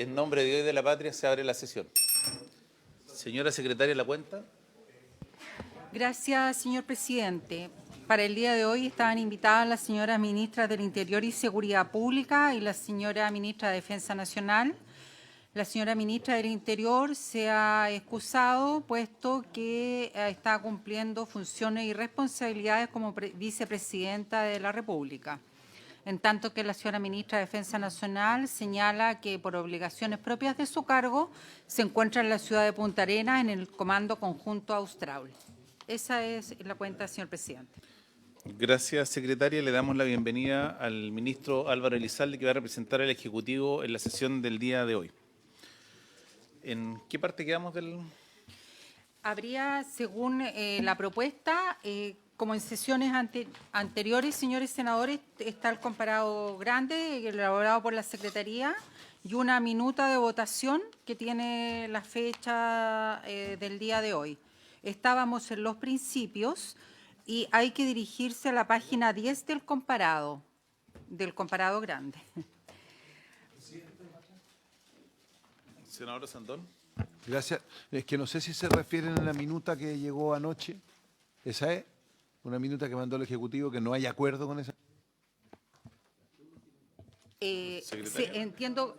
En nombre de Dios y de la patria se abre la sesión. Señora secretaria, la cuenta. Gracias, señor presidente. Para el día de hoy estaban invitadas las señoras ministras del Interior y Seguridad Pública y la señora ministra de Defensa Nacional. La señora ministra del Interior se ha excusado puesto que está cumpliendo funciones y responsabilidades como vicepresidenta de la República. En tanto que la señora ministra de Defensa Nacional señala que por obligaciones propias de su cargo se encuentra en la ciudad de Punta Arenas en el Comando Conjunto Austral. Esa es la cuenta, señor presidente. Gracias, secretaria. Le damos la bienvenida al ministro Álvaro Elizalde, que va a representar al Ejecutivo en la sesión del día de hoy. ¿En qué parte quedamos del...? Habría, según la propuesta, como en sesiones anteriores, señores senadores, está el comparado grande elaborado por la Secretaría y una minuta de votación que tiene la fecha del día de hoy. Estábamos en los principios y hay que dirigirse a la página 10 del comparado grande. Senador Sandón. Gracias. Es que no sé si se refieren a la minuta que llegó anoche. ¿Esa es? Una minuta que mandó el Ejecutivo, que no hay acuerdo con esa. Sí, entiendo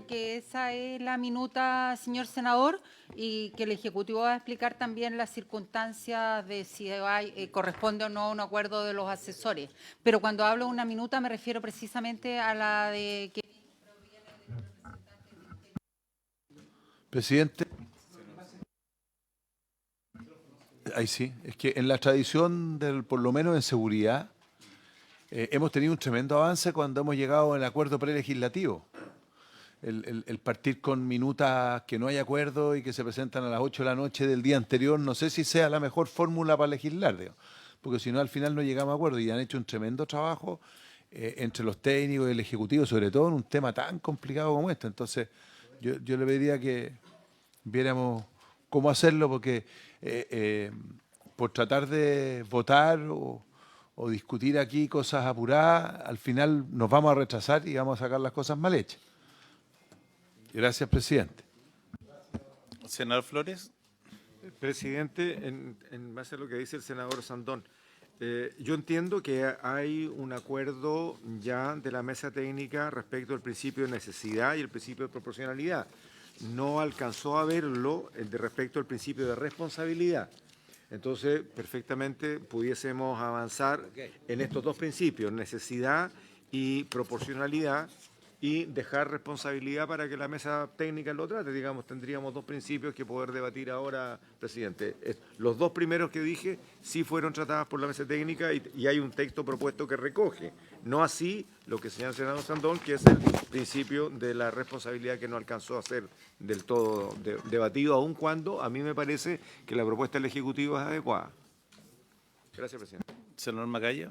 que esa es la minuta, señor senador, y que el Ejecutivo va a explicar también las circunstancias de si corresponde o no a un acuerdo de los asesores. Pero cuando hablo de una minuta me refiero precisamente a la de que... Presidente. Ahí sí. Es que en la tradición, por lo menos en seguridad, hemos tenido un tremendo avance cuando hemos llegado al acuerdo prelegislativo. El partir con minutas que no hay acuerdo y que se presentan a las 8 de la noche del día anterior, no sé si sea la mejor fórmula para legislar, digamos, porque si no al final no llegamos a acuerdo y han hecho un tremendo trabajo entre los técnicos y el Ejecutivo, sobre todo en un tema tan complicado como este. Entonces, yo le pediría que viéramos cómo hacerlo, porque por tratar de votar o discutir aquí cosas apuradas, al final nos vamos a retrasar y vamos a sacar las cosas mal hechas. Gracias, presidente. Senador Flores. Presidente, en base a lo que dice el senador Sandón, yo entiendo que hay un acuerdo ya de la mesa técnica respecto al principio de necesidad y el principio de proporcionalidad. No alcanzó a verlo respecto al principio de responsabilidad. Entonces, perfectamente pudiésemos avanzar en estos dos principios, necesidad y proporcionalidad, y dejar responsabilidad para que la mesa técnica lo trate. Digamos, tendríamos dos principios que poder debatir ahora, presidente. Los dos primeros que dije sí fueron tratados por la mesa técnica y hay un texto propuesto que recoge. No así lo que señala el senador Sandón, que es el principio de la responsabilidad, que no alcanzó a ser del todo debatido, aun cuando a mí me parece que la propuesta del Ejecutivo es adecuada. Gracias, presidente. Senador Macaya.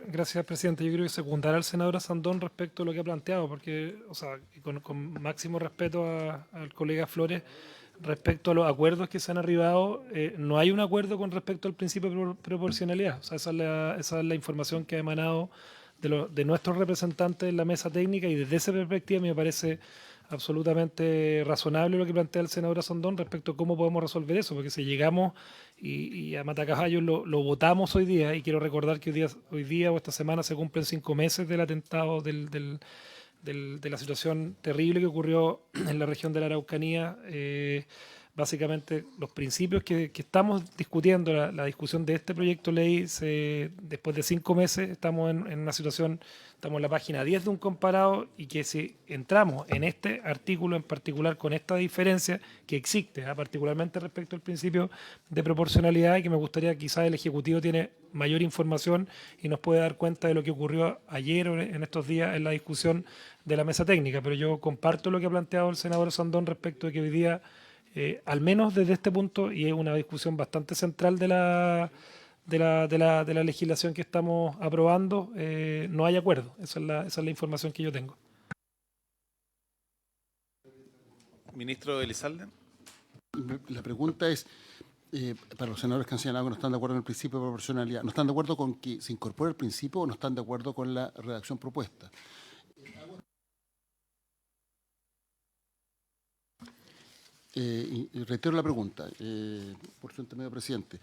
Gracias, presidente. Yo quiero secundar al senador Sandón respecto a lo que ha planteado, porque, o sea, con máximo respeto al colega Flores, respecto a los acuerdos que se han arribado, no hay un acuerdo con respecto al principio de proporcionalidad. O sea, esa es la información que ha emanado de nuestros representantes en la mesa técnica, y desde esa perspectiva me parece absolutamente razonable lo que plantea el senador Sandón respecto a cómo podemos resolver eso, porque si llegamos y a matacaballos lo votamos hoy día, y quiero recordar que hoy día o esta semana se cumplen 5 meses del atentado, de la situación terrible que ocurrió en la región de la Araucanía. Básicamente los principios que estamos discutiendo, la discusión de este proyecto de ley, después de 5 meses estamos en una situación, estamos en la página 10 de un comparado, y que si entramos en este artículo en particular con esta diferencia que existe, particularmente respecto al principio de proporcionalidad, y que me gustaría, quizás el Ejecutivo tiene mayor información y nos puede dar cuenta de lo que ocurrió ayer o en estos días en la discusión de la mesa técnica. Pero yo comparto lo que ha planteado el senador Sandón respecto de que hoy día, al menos desde este punto, y es una discusión bastante central de la legislación que estamos aprobando, no hay acuerdo. Esa es la información que yo tengo. Ministro Elizalde. La pregunta es, para los senadores que han señalado que no están de acuerdo con el principio de proporcionalidad, ¿no están de acuerdo con que se incorpore el principio o no están de acuerdo con la redacción propuesta? y reitero la pregunta, por su intermedio, presidente,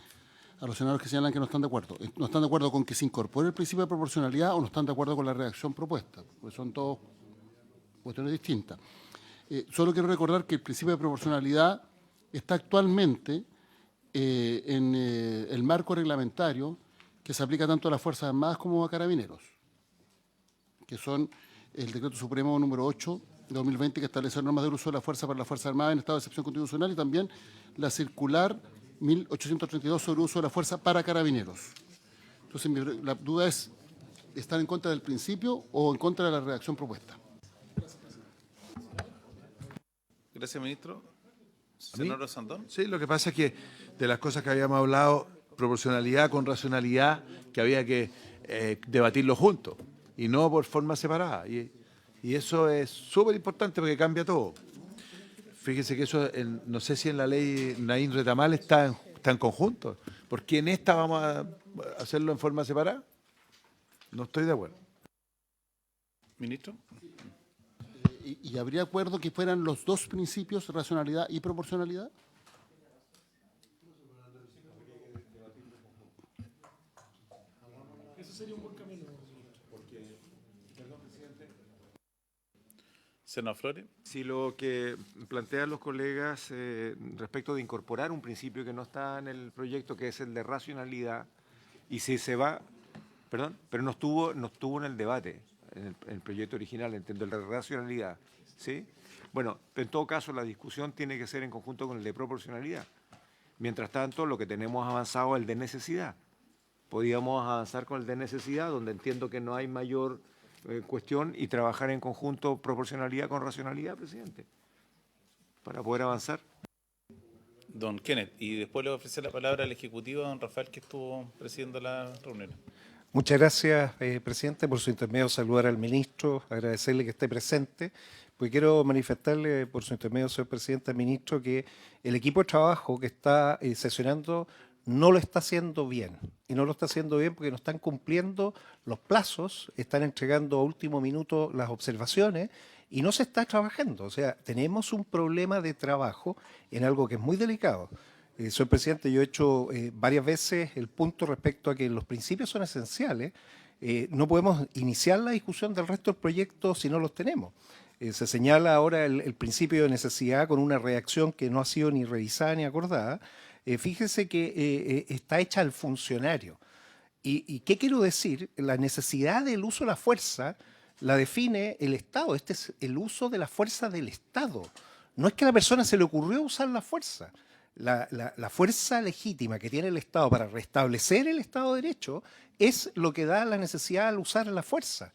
a los senadores que señalan que no están de acuerdo. ¿No están de acuerdo con que se incorpore el principio de proporcionalidad o no están de acuerdo con la redacción propuesta? Pues son dos cuestiones distintas. Solo quiero recordar que el principio de proporcionalidad está actualmente en el marco reglamentario que se aplica tanto a las Fuerzas Armadas como a Carabineros, que son el Decreto Supremo número 8 de 2020, que establece normas del uso de la fuerza para las Fuerzas Armadas en estado de excepción constitucional, y también la circular 1832 sobre el uso de la fuerza para Carabineros. Entonces, la duda es, ¿están en contra del principio o en contra de la redacción propuesta? Gracias, ministro. Senador Sandón. Sí, lo que pasa es que de las cosas que habíamos hablado, proporcionalidad con racionalidad, que había que debatirlo juntos y no por forma separada. Y eso es súper importante porque cambia todo. Fíjese que eso, no sé si en la ley Naín Retamal está en conjunto. ¿Por qué en esta vamos a hacerlo en forma separada? No estoy de acuerdo. Ministro. ¿Y habría acuerdo que fueran los dos principios, racionalidad y proporcionalidad? Ese sería un buen camino. Senador Flores. Si lo que plantean los colegas respecto de incorporar un principio que no está en el proyecto, que es el de racionalidad, y si se va, perdón, pero no estuvo en el debate, en el proyecto original, entiendo, el de racionalidad, ¿sí? Bueno, en todo caso la discusión tiene que ser en conjunto con el de proporcionalidad. Mientras tanto, lo que tenemos avanzado es el de necesidad. Podíamos avanzar con el de necesidad, donde entiendo que no hay mayor cuestión, y trabajar en conjunto proporcionalidad con racionalidad, presidente, para poder avanzar. Don Kenneth. Y después le voy a ofrecer la palabra al Ejecutivo, don Rafael, que estuvo presidiendo la reunión. Muchas gracias, presidente. Por su intermedio, saludar al ministro, agradecerle que esté presente, porque quiero manifestarle, por su intermedio, señor presidente, al ministro, que el equipo de trabajo que está sesionando no lo está haciendo bien. Y no lo está haciendo bien porque no están cumpliendo los plazos, están entregando a último minuto las observaciones y no se está trabajando. O sea, tenemos un problema de trabajo en algo que es muy delicado. Señor presidente, yo he hecho varias veces el punto respecto a que los principios son esenciales. No podemos iniciar la discusión del resto del proyecto si no los tenemos. Se señala ahora el principio de necesidad con una reacción que no ha sido ni revisada ni acordada. Fíjese que está hecha al funcionario. ¿Y qué quiero decir? La necesidad del uso de la fuerza la define el Estado. Este es el uso de la fuerza del Estado. No es que a la persona se le ocurrió usar la fuerza. La fuerza legítima que tiene el Estado para restablecer el Estado de Derecho es lo que da la necesidad al usar la fuerza.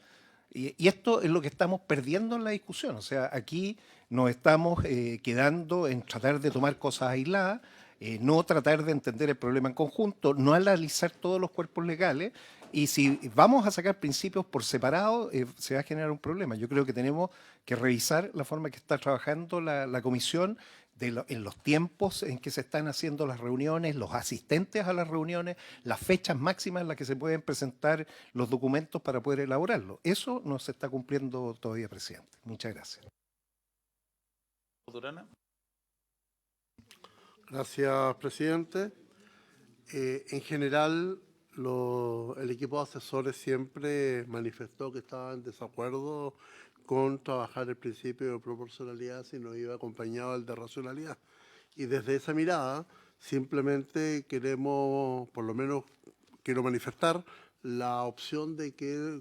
Y esto es lo que estamos perdiendo en la discusión. O sea, aquí nos estamos quedando en tratar de tomar cosas aisladas, no tratar de entender el problema en conjunto, no analizar todos los cuerpos legales, y si vamos a sacar principios por separado, se va a generar un problema. Yo creo que tenemos que revisar la forma que está trabajando la comisión, en los tiempos en que se están haciendo las reuniones, los asistentes a las reuniones, las fechas máximas en las que se pueden presentar los documentos para poder elaborarlos. Eso no se está cumpliendo todavía, presidente. Muchas gracias. Durana. Gracias, presidente. En general, el equipo de asesores siempre manifestó que estaba en desacuerdo con trabajar el principio de proporcionalidad si no iba acompañado del de racionalidad. Y desde esa mirada, simplemente queremos, por lo menos quiero manifestar la opción de que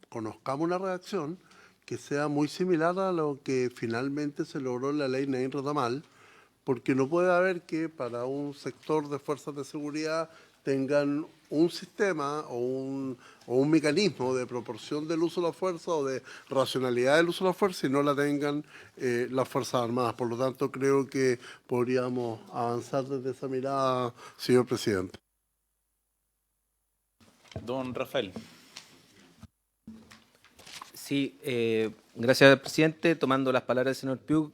conozcamos una redacción que sea muy similar a lo que finalmente se logró en la ley Naín Retamal, porque no puede haber que para un sector de fuerzas de seguridad tengan un sistema o un mecanismo de proporción del uso de la fuerza o de racionalidad del uso de la fuerza y no la tengan las Fuerzas Armadas. Por lo tanto, creo que podríamos avanzar desde esa mirada, señor presidente. Don Rafael. Sí, gracias, presidente. Tomando las palabras del señor Piuk,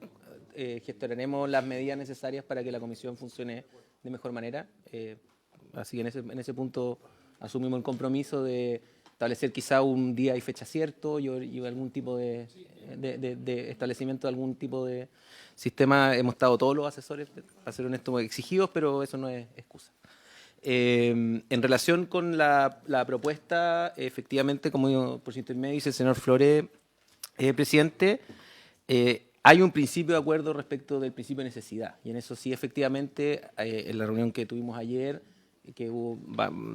gestionaremos las medidas necesarias para que la comisión funcione de mejor manera. Así que en ese punto asumimos el compromiso de establecer quizá un día y fecha cierto y algún tipo de establecimiento de algún tipo de sistema. Hemos estado todos los asesores, para ser honesto, exigidos, pero eso no es excusa. En relación con la propuesta, efectivamente, como por su intermedio dice el señor Flores, presidente, hay un principio de acuerdo respecto del principio de necesidad, y en eso sí, efectivamente, en la reunión que tuvimos ayer, que hubo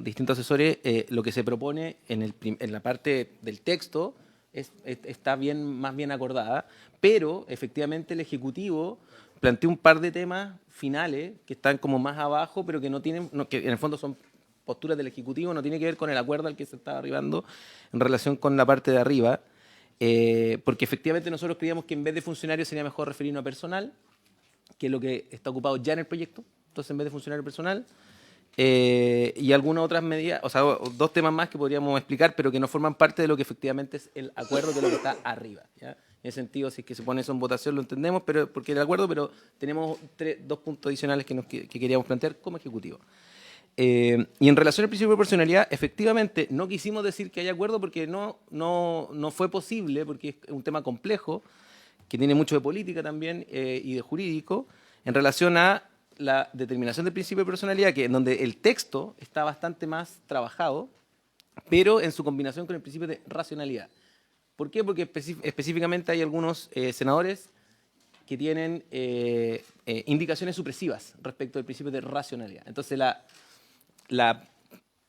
distintos asesores, lo que se propone en la parte del texto está más bien acordada, pero efectivamente el Ejecutivo planteó un par de temas finales que están como más abajo, pero que no tienen, que en el fondo son posturas del Ejecutivo, no tiene que ver con el acuerdo al que se está arribando en relación con la parte de arriba, porque efectivamente nosotros creíamos que en vez de funcionario sería mejor referirnos a personal, que es lo que está ocupado ya en el proyecto, entonces en vez de funcionario personal, y algunas otras medidas, o sea, dos temas más que podríamos explicar, pero que no forman parte de lo que efectivamente es el acuerdo, que es lo que está arriba, ¿ya? En ese sentido, si es que se pone eso en votación, lo entendemos, pero porque el acuerdo, pero tenemos dos puntos adicionales que queríamos plantear como Ejecutivo. Y en relación al principio de proporcionalidad, efectivamente, no quisimos decir que haya acuerdo porque no fue posible, porque es un tema complejo, que tiene mucho de política también y de jurídico, en relación a la determinación del principio de proporcionalidad, que en donde el texto está bastante más trabajado, pero en su combinación con el principio de racionalidad. ¿Por qué? Porque específicamente hay algunos senadores que tienen indicaciones supresivas respecto del principio de racionalidad. Entonces, la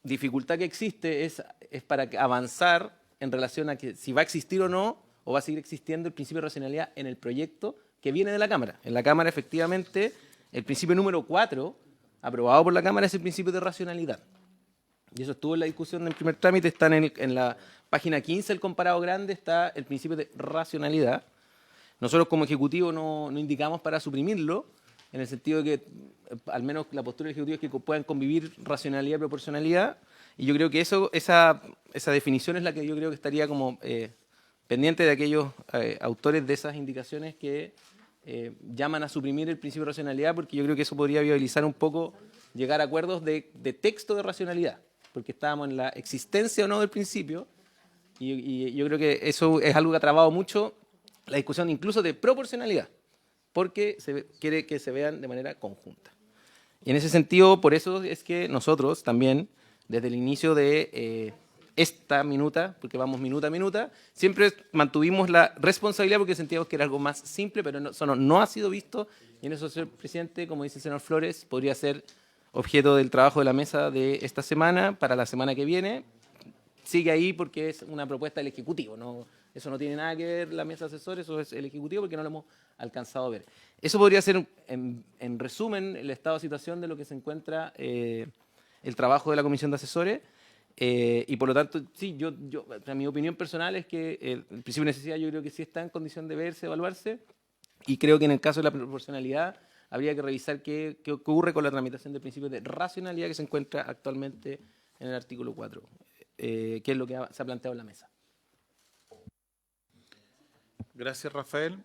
dificultad que existe es para avanzar en relación a que si va a existir o no, o va a seguir existiendo el principio de racionalidad en el proyecto que viene de la Cámara. En la Cámara, efectivamente, el principio número 4, aprobado por la Cámara, es el principio de racionalidad. Y eso estuvo en la discusión del primer trámite, está en la página 15 del comparado grande, está el principio de racionalidad. Nosotros como Ejecutivo no indicamos para suprimirlo, en el sentido de que, al menos la postura del Ejecutivo es que puedan convivir racionalidad y proporcionalidad, y yo creo que esa definición es la que yo creo que estaría como pendiente de aquellos autores de esas indicaciones que llaman a suprimir el principio de racionalidad, porque yo creo que eso podría viabilizar un poco llegar a acuerdos de texto de racionalidad, porque estábamos en la existencia o no del principio, y yo creo que eso es algo que ha trabado mucho la discusión incluso de proporcionalidad, porque se quiere que se vean de manera conjunta. Y en ese sentido, por eso es que nosotros también, desde el inicio de esta minuta, porque vamos minuta a minuta, siempre mantuvimos la responsabilidad porque sentíamos que era algo más simple, pero eso no ha sido visto, y en eso, señor presidente, como dice el señor Flores, podría ser objeto del trabajo de la mesa de esta semana, para la semana que viene. Sigue ahí porque es una propuesta del Ejecutivo, eso no tiene nada que ver la mesa de asesores, eso es el Ejecutivo porque no lo hemos alcanzado a ver. Eso podría ser, en resumen, el estado de situación de lo que se encuentra el trabajo de la Comisión de Asesores. Y por lo tanto, sí, mi opinión personal es que el principio de necesidad yo creo que sí está en condición de verse, evaluarse, y creo que en el caso de la proporcionalidad habría que revisar qué ocurre con la tramitación del principio de racionalidad que se encuentra actualmente en el artículo 4, que es lo que se ha planteado en la mesa. Gracias, Rafael.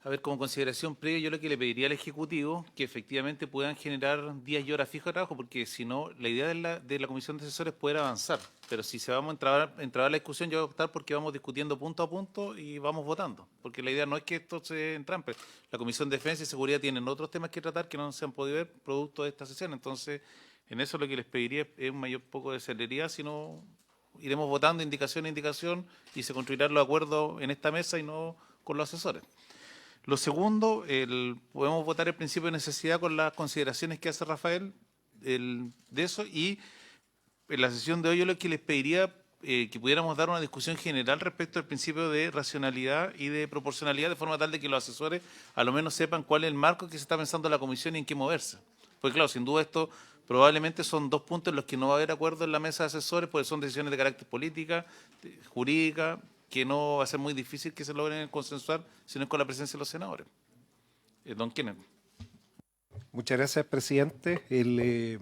A ver, como consideración previa, yo lo que le pediría al Ejecutivo que efectivamente puedan generar días y horas fijos de trabajo, porque si no, la idea de la Comisión de Asesores es poder avanzar. Pero si se vamos a entrar a la discusión, yo voy a optar porque vamos discutiendo punto a punto y vamos votando. Porque la idea no es que esto se entrampe. La Comisión de Defensa y Seguridad tienen otros temas que tratar que no se han podido ver producto de esta sesión. Entonces, en eso lo que les pediría es un mayor poco de celeridad, si no, iremos votando indicación a indicación y se construirán los acuerdos en esta mesa y no con los asesores. Lo segundo, podemos votar el principio de necesidad con las consideraciones que hace Rafael de eso, y en la sesión de hoy yo lo que les pediría que pudiéramos dar una discusión general respecto al principio de racionalidad y de proporcionalidad, de forma tal de que los asesores a lo menos sepan cuál es el marco que se está pensando la comisión y en qué moverse. Porque claro, sin duda esto probablemente son dos puntos en los que no va a haber acuerdo en la mesa de asesores, porque son decisiones de carácter política, jurídica, que no va a ser muy difícil que se logren consensuar si no es con la presencia de los senadores. Don Kenneth. Muchas gracias, presidente.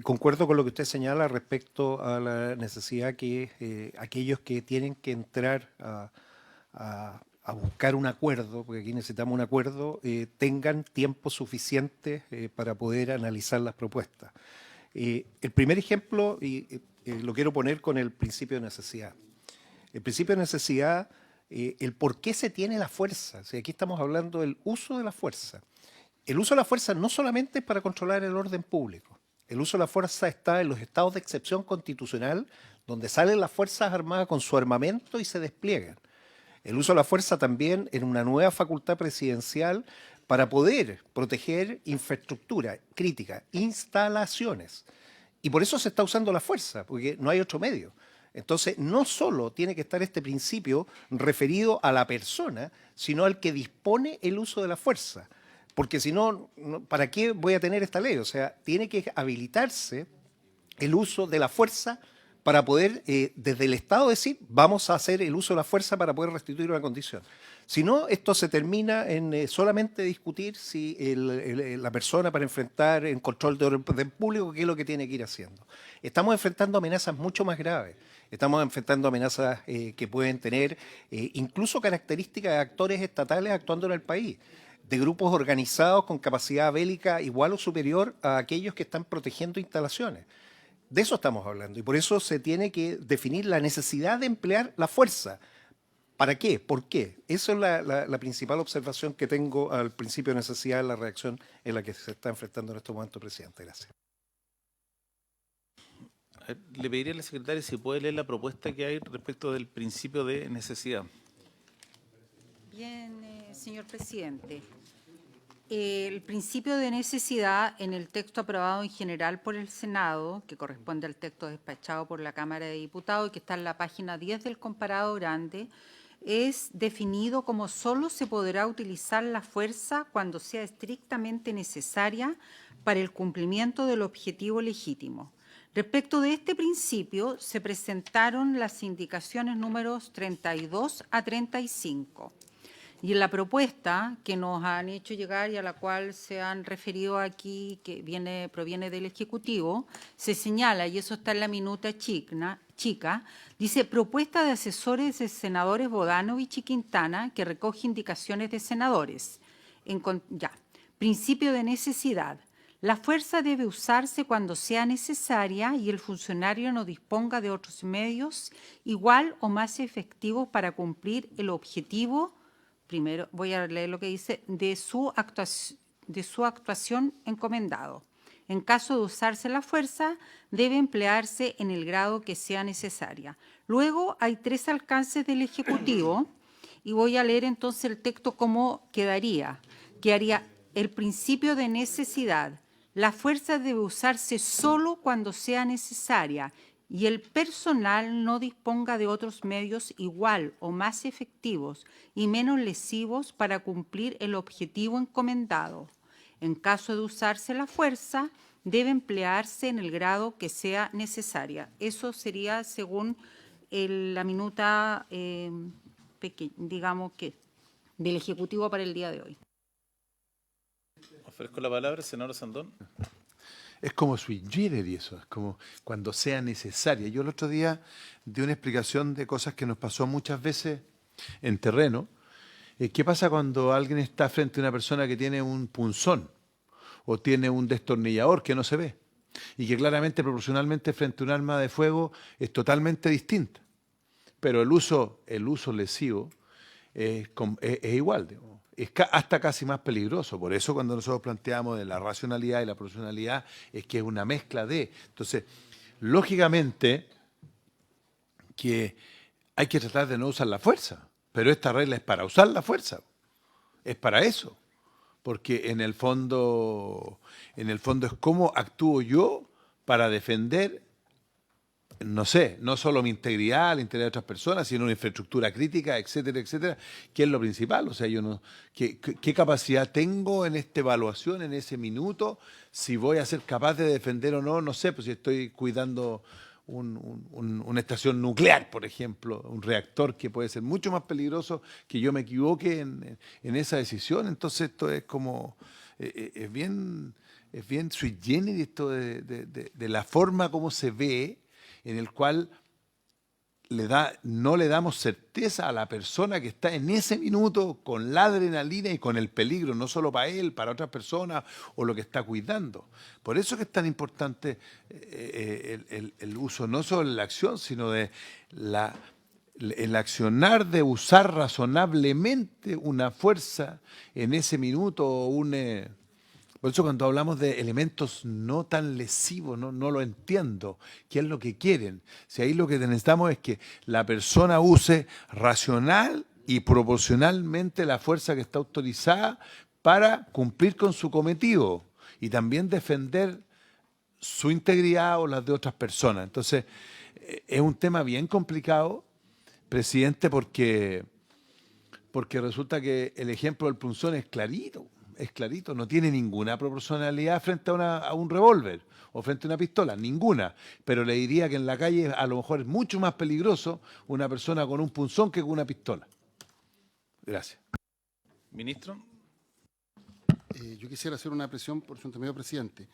Concuerdo con lo que usted señala respecto a la necesidad que aquellos que tienen que entrar a buscar un acuerdo, porque aquí necesitamos un acuerdo, tengan tiempo suficiente para poder analizar las propuestas. El primer ejemplo, y lo quiero poner con el principio de necesidad. El principio de necesidad, el por qué se tiene la fuerza. O sea, aquí estamos hablando del uso de la fuerza. El uso de la fuerza no solamente es para controlar el orden público. El uso de la fuerza está en los estados de excepción constitucional, donde salen las Fuerzas Armadas con su armamento y se despliegan. El uso de la fuerza también en una nueva facultad presidencial para poder proteger infraestructura crítica, instalaciones. Y por eso se está usando la fuerza, porque no hay otro medio. Entonces, no solo tiene que estar este principio referido a la persona, sino al que dispone el uso de la fuerza. Porque si no, ¿para qué voy a tener esta ley? O sea, tiene que habilitarse el uso de la fuerza para poder, desde el Estado, decir, vamos a hacer el uso de la fuerza para poder restituir una condición. Si no, esto se termina en solamente discutir si la persona para enfrentar el control de orden público, qué es lo que tiene que ir haciendo. Estamos enfrentando amenazas mucho más graves. Estamos enfrentando amenazas que pueden tener incluso características de actores estatales actuando en el país, de grupos organizados con capacidad bélica igual o superior a aquellos que están protegiendo instalaciones. De eso estamos hablando y por eso se tiene que definir la necesidad de emplear la fuerza. ¿Para qué? ¿Por qué? Esa es la principal observación que tengo al principio de necesidad de la reacción en la que se está enfrentando en este momento, presidente. Gracias. Le pediría a la secretaria si puede leer la propuesta que hay respecto del principio de necesidad. Bien, señor presidente. El principio de necesidad en el texto aprobado en general por el Senado, que corresponde al texto despachado por la Cámara de Diputados y que está en la página 10 del comparado grande, es definido como solo se podrá utilizar la fuerza cuando sea estrictamente necesaria para el cumplimiento del objetivo legítimo. Respecto de este principio, se presentaron las indicaciones números 32 a 35. Y en la propuesta que nos han hecho llegar y a la cual se han referido aquí, que proviene del Ejecutivo, se señala, y eso está en la minuta chica, dice, propuesta de asesores de senadores Bodanovich y Quintana, que recoge indicaciones de senadores. Principio de necesidad. La fuerza debe usarse cuando sea necesaria y el funcionario no disponga de otros medios igual o más efectivos para cumplir el objetivo. Primero voy a leer lo que dice, de su actuación encomendado. En caso de usarse la fuerza, debe emplearse en el grado que sea necesaria. Luego hay 3 alcances del Ejecutivo y voy a leer entonces el texto cómo quedaría. Quedaría el principio de necesidad. La fuerza debe usarse solo cuando sea necesaria y el personal no disponga de otros medios igual o más efectivos y menos lesivos para cumplir el objetivo encomendado. En caso de usarse la fuerza, debe emplearse en el grado que sea necesaria. Eso sería según la minuta, digamos que, del Ejecutivo para el día de hoy. Ofrezco la palabra al senador Sandón. Es como sui generis eso, es como cuando sea necesaria. Yo el otro día di una explicación de cosas que nos pasó muchas veces en terreno. ¿Qué pasa cuando alguien está frente a una persona que tiene un punzón o tiene un destornillador que no se ve y que claramente proporcionalmente frente a un arma de fuego es totalmente distinta? Pero el uso lesivo es igual, digamos. Es hasta casi más peligroso. Por eso cuando nosotros planteamos de la racionalidad y la proporcionalidad es que es una mezcla de. Entonces, lógicamente que hay que tratar de no usar la fuerza, pero esta regla es para usar la fuerza. Es para eso. Porque en el fondo es cómo actúo yo para defender, no sé, no solo mi integridad, la integridad de otras personas, sino una infraestructura crítica, etcétera, etcétera, que es lo principal. O sea, yo no, ¿qué capacidad tengo en esta evaluación, en ese minuto, si voy a ser capaz de defender o no? No sé, pues si estoy cuidando una estación nuclear, por ejemplo, un reactor que puede ser mucho más peligroso que yo me equivoque en esa decisión. Entonces esto es como, es bien sui generis esto de la forma como se ve, en el cual no le damos certeza a la persona que está en ese minuto con la adrenalina y con el peligro, no solo para él, para otras personas o lo que está cuidando. Por eso es que es tan importante el uso, no solo de la acción, sino de el accionar de usar razonablemente una fuerza en ese minuto o por eso cuando hablamos de elementos no tan lesivos, no lo entiendo. ¿Qué es lo que quieren? Si ahí lo que necesitamos es que la persona use racional y proporcionalmente la fuerza que está autorizada para cumplir con su cometido y también defender su integridad o las de otras personas. Entonces, es un tema bien complicado, presidente, porque resulta que el ejemplo del punzón es clarito, no tiene ninguna proporcionalidad frente a un revólver o frente a una pistola, ninguna. Pero le diría que en la calle a lo mejor es mucho más peligroso una persona con un punzón que con una pistola. Gracias. Ministro. Yo quisiera hacer una presión por su intermedio, presidente.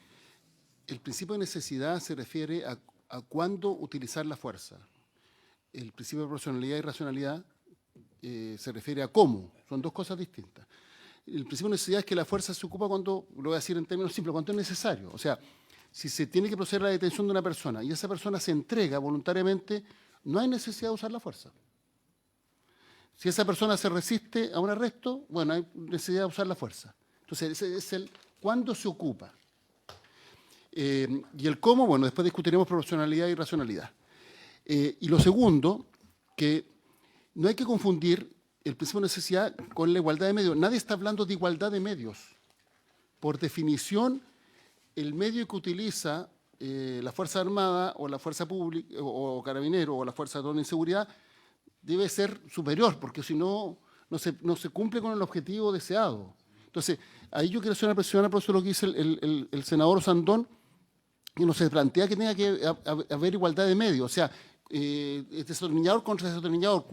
El principio de necesidad se refiere a cuándo utilizar la fuerza. El principio de proporcionalidad y racionalidad se refiere a cómo. Son dos cosas distintas. El principio de necesidad es que la fuerza se ocupa cuando, lo voy a decir en términos simples, cuando es necesario. O sea, si se tiene que proceder a la detención de una persona y esa persona se entrega voluntariamente, no hay necesidad de usar la fuerza. Si esa persona se resiste a un arresto, bueno, hay necesidad de usar la fuerza. Entonces, ese es el cuándo se ocupa. Y el cómo, bueno, después discutiremos proporcionalidad y racionalidad. Y lo segundo, que no hay que confundir el principio de necesidad con la igualdad de medios. Nadie está hablando de igualdad de medios. Por definición, el medio que utiliza la Fuerza Armada o la Fuerza Pública o Carabinero o la Fuerza de Orden y Seguridad debe ser superior, porque si no, no se cumple con el objetivo deseado. Entonces, ahí yo quiero hacer una presión a propósito de lo que dice el senador Sandón, que no se plantea que tenga que haber igualdad de medios. O sea, desatornillador contra desatornillador,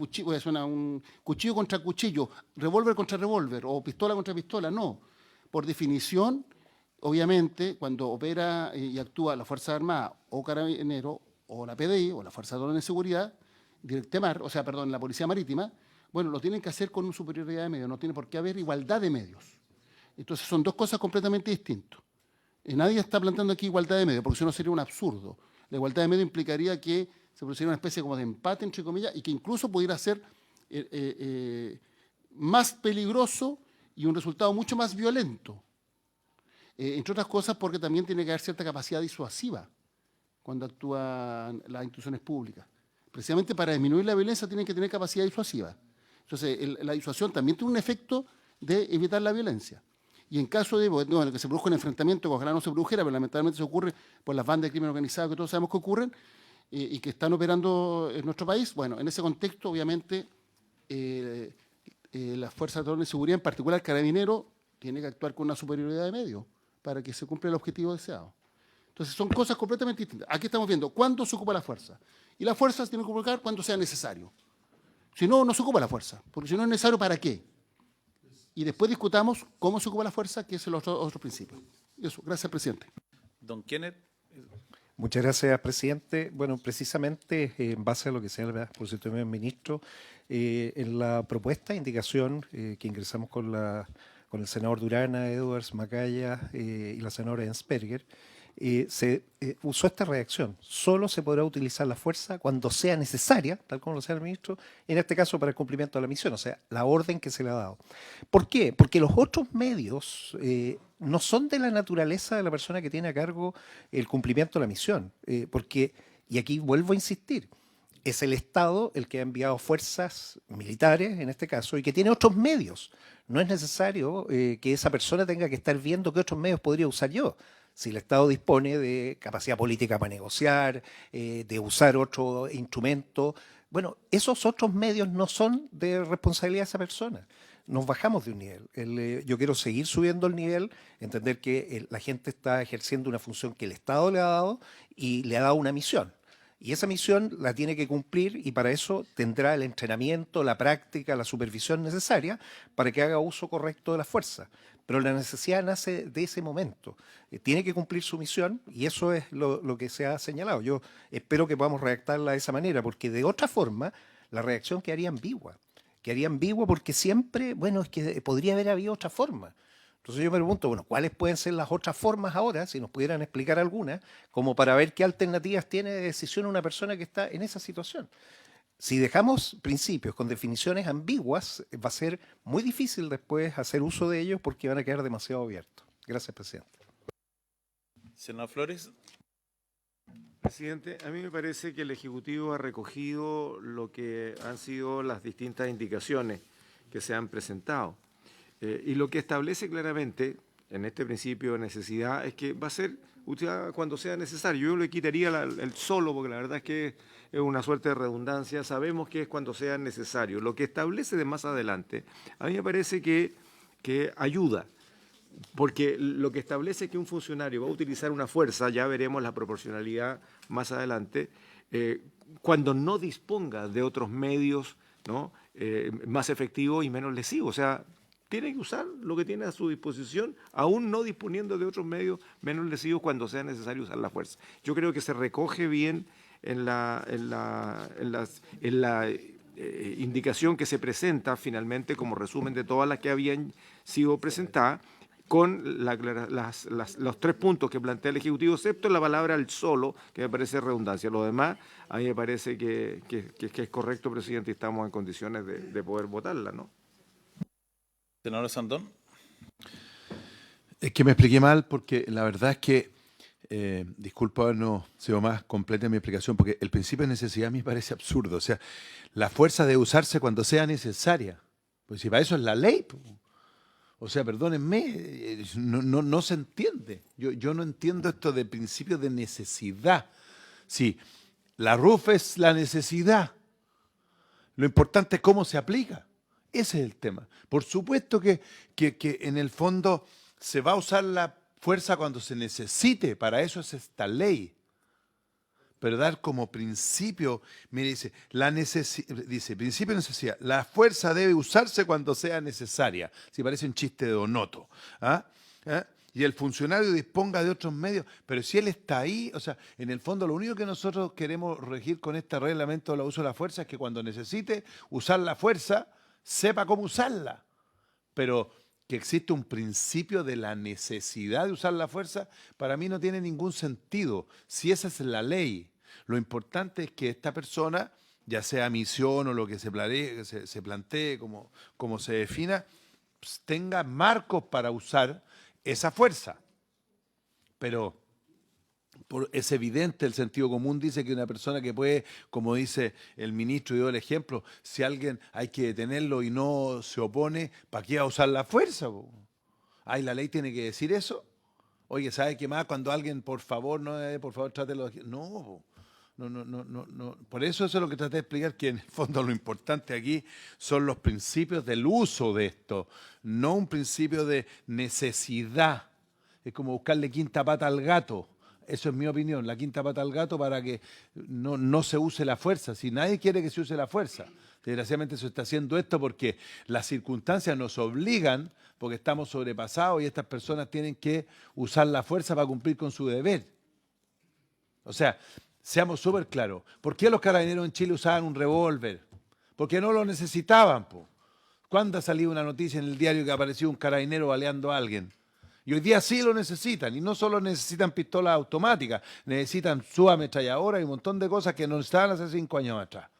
un cuchillo contra cuchillo, revólver contra revólver o pistola contra pistola. No. Por definición, obviamente, cuando opera y actúa la Fuerza Armada o Carabinero o la PDI o la Fuerza de Orden de Seguridad, Directemar, o sea, perdón, la Policía Marítima, bueno, lo tienen que hacer con una superioridad de medios, no tiene por qué haber igualdad de medios. Entonces son dos cosas completamente distintas. Nadie está planteando aquí igualdad de medios, porque si no sería un absurdo. La igualdad de medios implicaría que se produciera una especie como de empate, entre comillas, y que incluso pudiera ser más peligroso y un resultado mucho más violento. Entre otras cosas porque también tiene que haber cierta capacidad disuasiva cuando actúan las instituciones públicas. Precisamente para disminuir la violencia tienen que tener capacidad disuasiva. Entonces, la disuasión también tiene un efecto de evitar la violencia. Y en caso de que se produzca un enfrentamiento, que ojalá no se produjera, pero lamentablemente se ocurre por las bandas de crimen organizado que todos sabemos que ocurren y que están operando en nuestro país, bueno, en ese contexto, obviamente, las fuerzas de orden y seguridad, en particular el Carabinero, tiene que actuar con una superioridad de medios para que se cumpla el objetivo deseado. Entonces, son cosas completamente distintas. Aquí estamos viendo cuándo se ocupa la fuerza. Y la fuerza se tiene que ocupar cuando sea necesario. Si no, no se ocupa la fuerza. Porque si no es necesario, ¿para qué? Y después discutamos cómo se ocupa la fuerza, que es el otro principio. Eso, gracias, presidente. Don Kenneth. Muchas gracias, presidente. Bueno, precisamente en base a lo que señala por su intermedio el ministro, en la propuesta de indicación que ingresamos con el senador Durana, Edwards, Macaya y la senadora Ensperger, se usó esta redacción. Solo se podrá utilizar la fuerza cuando sea necesaria, tal como lo señala el ministro, en este caso para el cumplimiento de la misión, o sea, la orden que se le ha dado. ¿Por qué? Porque los otros medios no son de la naturaleza de la persona que tiene a cargo el cumplimiento de la misión. Porque, y aquí vuelvo a insistir, es el Estado el que ha enviado fuerzas militares, en este caso, y que tiene otros medios. No es necesario que esa persona tenga que estar viendo qué otros medios podría usar yo. Si el Estado dispone de capacidad política para negociar, de usar otro instrumento, bueno, esos otros medios no son de responsabilidad de esa persona. Nos bajamos de un nivel. Yo quiero seguir subiendo el nivel, entender que la gente está ejerciendo una función que el Estado le ha dado y le ha dado una misión. Y esa misión la tiene que cumplir y para eso tendrá el entrenamiento, la práctica, la supervisión necesaria para que haga uso correcto de la fuerza. Pero la necesidad nace de ese momento. Tiene que cumplir su misión y eso es lo que se ha señalado. Yo espero que podamos redactarla de esa manera, porque de otra forma la reacción quedaría ambigua. Quedaría ambigua porque siempre, bueno, es que podría haber habido otra forma. Entonces yo me pregunto, bueno, ¿cuáles pueden ser las otras formas ahora? Si nos pudieran explicar algunas, como para ver qué alternativas tiene de decisión una persona que está en esa situación. Si dejamos principios con definiciones ambiguas, va a ser muy difícil después hacer uso de ellos porque van a quedar demasiado abiertos. Gracias, presidente. Senador Flores. Presidente, a mí me parece que el Ejecutivo ha recogido lo que han sido las distintas indicaciones que se han presentado. Y lo que establece claramente en este principio de necesidad es que va a ser utilizada cuando sea necesario. Yo le quitaría el solo, porque la verdad es que es una suerte de redundancia. Sabemos que es cuando sea necesario. Lo que establece de más adelante, a mí me parece que ayuda. Porque lo que establece que un funcionario va a utilizar una fuerza, ya veremos la proporcionalidad más adelante, cuando no disponga de otros medios, ¿no? Más efectivos y menos lesivos. O sea, tiene que usar lo que tiene a su disposición, aún no disponiendo de otros medios menos lesivos cuando sea necesario usar la fuerza. Yo creo que se recoge bien en la indicación que se presenta finalmente como resumen de todas las que habían sido presentadas, con los 3 puntos que plantea el Ejecutivo, excepto la palabra "el solo", que me parece redundancia. Lo demás, a mí me parece que es correcto, presidente, y estamos en condiciones de poder votarla, ¿no? Senador Sandón. Es que me expliqué mal porque la verdad es que, disculpa no sido más completa en mi explicación, porque el principio de necesidad me parece absurdo. O sea, la fuerza debe usarse cuando sea necesaria. Pues si para eso es la ley. O sea, perdónenme, no se entiende. Yo no entiendo esto de principio de necesidad. Sí, la RUF es la necesidad. Lo importante es cómo se aplica. Ese es el tema. Por supuesto que en el fondo se va a usar la fuerza cuando se necesite. Para eso es esta ley. Pero dar como principio, mire, dice, principio de necesidad, la fuerza debe usarse cuando sea necesaria. Si parece un chiste de Donoto. ¿Ah? ¿Ah? Y el funcionario disponga de otros medios, pero si él está ahí, o sea, en el fondo lo único que nosotros queremos regir con este reglamento del uso de la fuerza es que cuando necesite usar la fuerza, sepa cómo usarla. Pero que existe un principio de la necesidad de usar la fuerza, para mí no tiene ningún sentido. Si esa es la ley, lo importante es que esta persona, ya sea misión o lo que se plantee como se defina, pues tenga marcos para usar esa fuerza. Pero es evidente, el sentido común dice que una persona que puede, como dice el ministro, dio el ejemplo, si alguien hay que detenerlo y no se opone, ¿para qué va a usar la fuerza? Ay, la ley tiene que decir eso. Oye, ¿sabe qué más? Cuando alguien, por favor, trátelo. No. Por eso es lo que traté de explicar, que en el fondo lo importante aquí son los principios del uso de esto, no un principio de necesidad. Es como buscarle quinta pata al gato. Eso es mi opinión, la quinta pata al gato para que no se use la fuerza. Si nadie quiere que se use la fuerza, desgraciadamente se está haciendo esto porque las circunstancias nos obligan, porque estamos sobrepasados y estas personas tienen que usar la fuerza para cumplir con su deber. O sea, seamos súper claros. ¿Por qué los carabineros en Chile usaban un revólver? Porque no lo necesitaban. ¿Cuándo ha salido una noticia en el diario que apareció un carabinero baleando a alguien? Y hoy día sí lo necesitan, y no solo necesitan pistolas automáticas, necesitan su ametralladora y un montón de cosas que no estaban hace 5 años atrás.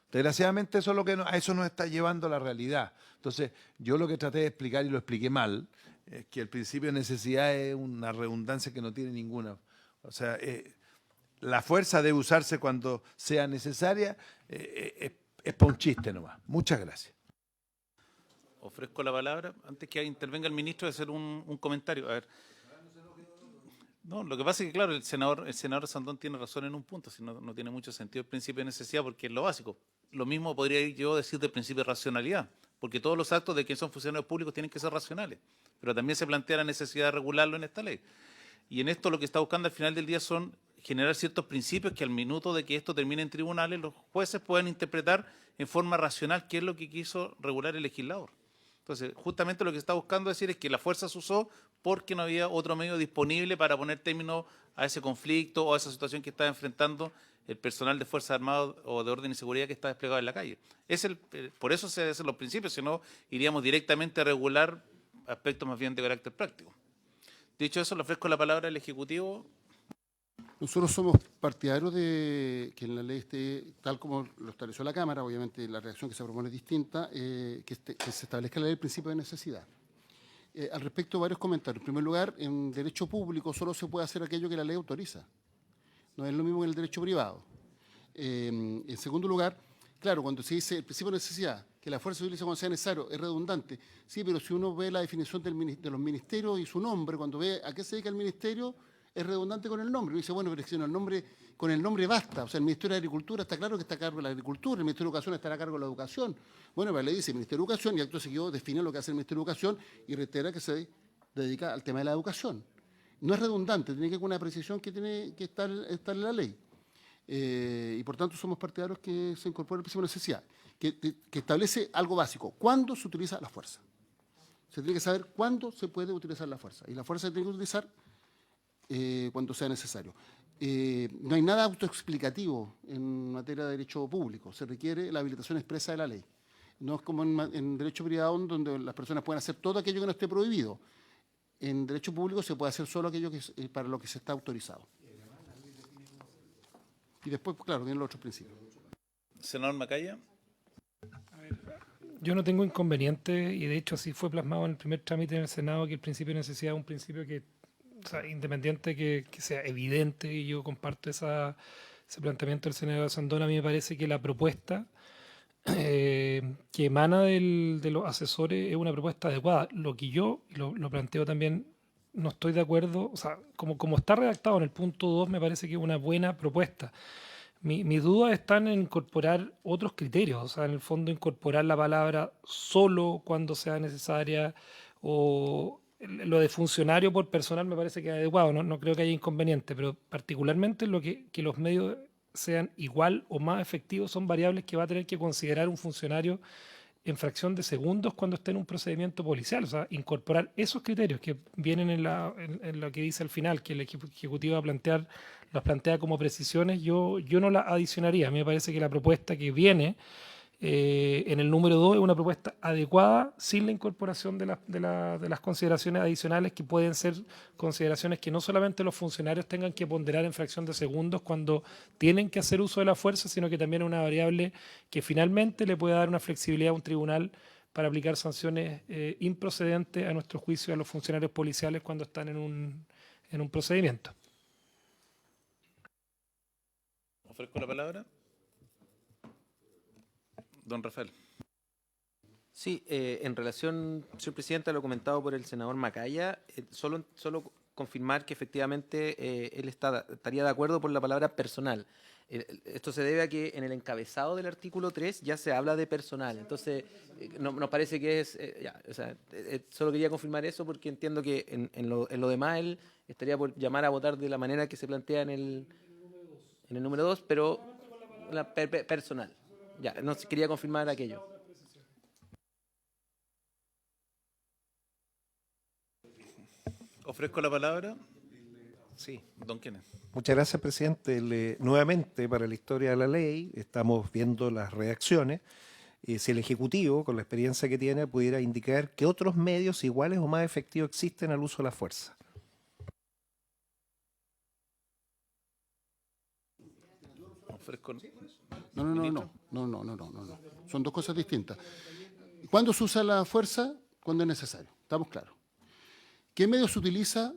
Desgraciadamente eso es lo que a eso nos está llevando la realidad. Entonces, yo lo que traté de explicar, y lo expliqué mal, es que el principio de necesidad es una redundancia que no tiene ninguna. O sea, la fuerza debe usarse cuando sea necesaria, es para un chiste nomás. Muchas gracias. Ofrezco la palabra. Antes que intervenga el ministro, de hacer un comentario. A ver. No, lo que pasa es que, claro, el senador Sandón tiene razón en un punto, si no tiene mucho sentido el principio de necesidad, porque es lo básico. Lo mismo podría yo decir del principio de racionalidad, porque todos los actos de quienes son funcionarios públicos tienen que ser racionales, pero también se plantea la necesidad de regularlo en esta ley. Y en esto lo que está buscando al final del día son generar ciertos principios que al minuto de que esto termine en tribunales, los jueces puedan interpretar en forma racional qué es lo que quiso regular el legislador. Entonces, justamente lo que se está buscando decir es que la fuerza se usó porque no había otro medio disponible para poner término a ese conflicto o a esa situación que está enfrentando el personal de Fuerzas Armadas o de orden y seguridad que está desplegado en la calle. Por eso se hacen los principios, si no iríamos directamente a regular aspectos más bien de carácter práctico. Dicho eso, le ofrezco la palabra al Ejecutivo. Nosotros somos partidarios de que en la ley esté, tal como lo estableció la Cámara, obviamente la redacción que se propone es distinta, que se establezca en la ley el principio de necesidad. Al respecto, varios comentarios. En primer lugar, en derecho público solo se puede hacer aquello que la ley autoriza. No es lo mismo que en el derecho privado. En segundo lugar, claro, cuando se dice el principio de necesidad, que la fuerza se utiliza cuando sea necesario, es redundante. Sí, pero si uno ve la definición de los ministerios y su nombre, cuando ve a qué se dedica el ministerio, es redundante con el nombre. Uno dice, bueno, pero si con el nombre basta. O sea, el Ministerio de Agricultura está claro que está a cargo de la agricultura, el Ministerio de Educación estará a cargo de la educación. Bueno, pero la ley dice Ministerio de Educación y acto seguido define lo que hace el Ministerio de Educación y reitera que se dedica al tema de la educación. No es redundante, tiene que ser una precisión que tiene que estar en la ley. Y por tanto somos partidarios que se incorpore el principio de necesidad, que establece algo básico. ¿Cuándo se utiliza la fuerza? Se tiene que saber cuándo se puede utilizar la fuerza. Y la fuerza se tiene que utilizar cuando sea necesario. No hay nada autoexplicativo en materia de derecho público. Se requiere la habilitación expresa de la ley. No es como en derecho privado, donde las personas pueden hacer todo aquello que no esté prohibido. En derecho público se puede hacer solo aquello para lo que se está autorizado. Y después, claro, vienen los otros principios. Senador Macaya. Yo no tengo inconveniente, y de hecho así fue plasmado en el primer trámite en el Senado, que el principio de necesidad es un principio que, o sea, independiente que sea evidente, y yo comparto ese planteamiento del senador Sandón. A mí me parece que la propuesta que emana de los asesores es una propuesta adecuada. Lo que yo lo planteo también, no estoy de acuerdo, o sea, como está redactado en el punto 2, me parece que es una buena propuesta. Mis dudas están en incorporar otros criterios, o sea, en el fondo incorporar la palabra solo cuando sea necesaria, o lo de funcionario por personal me parece que es adecuado, no creo que haya inconveniente, pero particularmente lo que los medios sean igual o más efectivos son variables que va a tener que considerar un funcionario en fracción de segundos cuando esté en un procedimiento policial. O sea, incorporar esos criterios que vienen en lo que dice al final, que el Ejecutivo las plantea como precisiones, yo no las adicionaría. A mí me parece que la propuesta que viene en el número 2 es una propuesta adecuada, sin la incorporación de las consideraciones adicionales, que pueden ser consideraciones que no solamente los funcionarios tengan que ponderar en fracción de segundos cuando tienen que hacer uso de la fuerza, sino que también es una variable que finalmente le puede dar una flexibilidad a un tribunal para aplicar sanciones improcedentes, a nuestro juicio, a los funcionarios policiales cuando están en un procedimiento. Ofrezco la palabra. Don Rafael. Sí, en relación, señor presidente, a lo comentado por el senador Macaya, solo confirmar que efectivamente él estaría de acuerdo por la palabra personal. Esto se debe a que en el encabezado del artículo 3 ya se habla de personal. Entonces, nos parece que es... solo quería confirmar eso porque entiendo que en lo demás él estaría por llamar a votar de la manera que se plantea en el número 2, pero personal. Ya, no quería confirmar aquello. Ofrezco la palabra. Sí, don Kenneth. Muchas gracias, presidente. Nuevamente, para la historia de la ley, estamos viendo las reacciones. Si el Ejecutivo, con la experiencia que tiene, pudiera indicar qué otros medios iguales o más efectivos existen al uso de la fuerza. Ofrezco... No. Son dos cosas distintas. ¿Cuándo se usa la fuerza? Cuando es necesario. Estamos claros. ¿Qué medio se utiliza?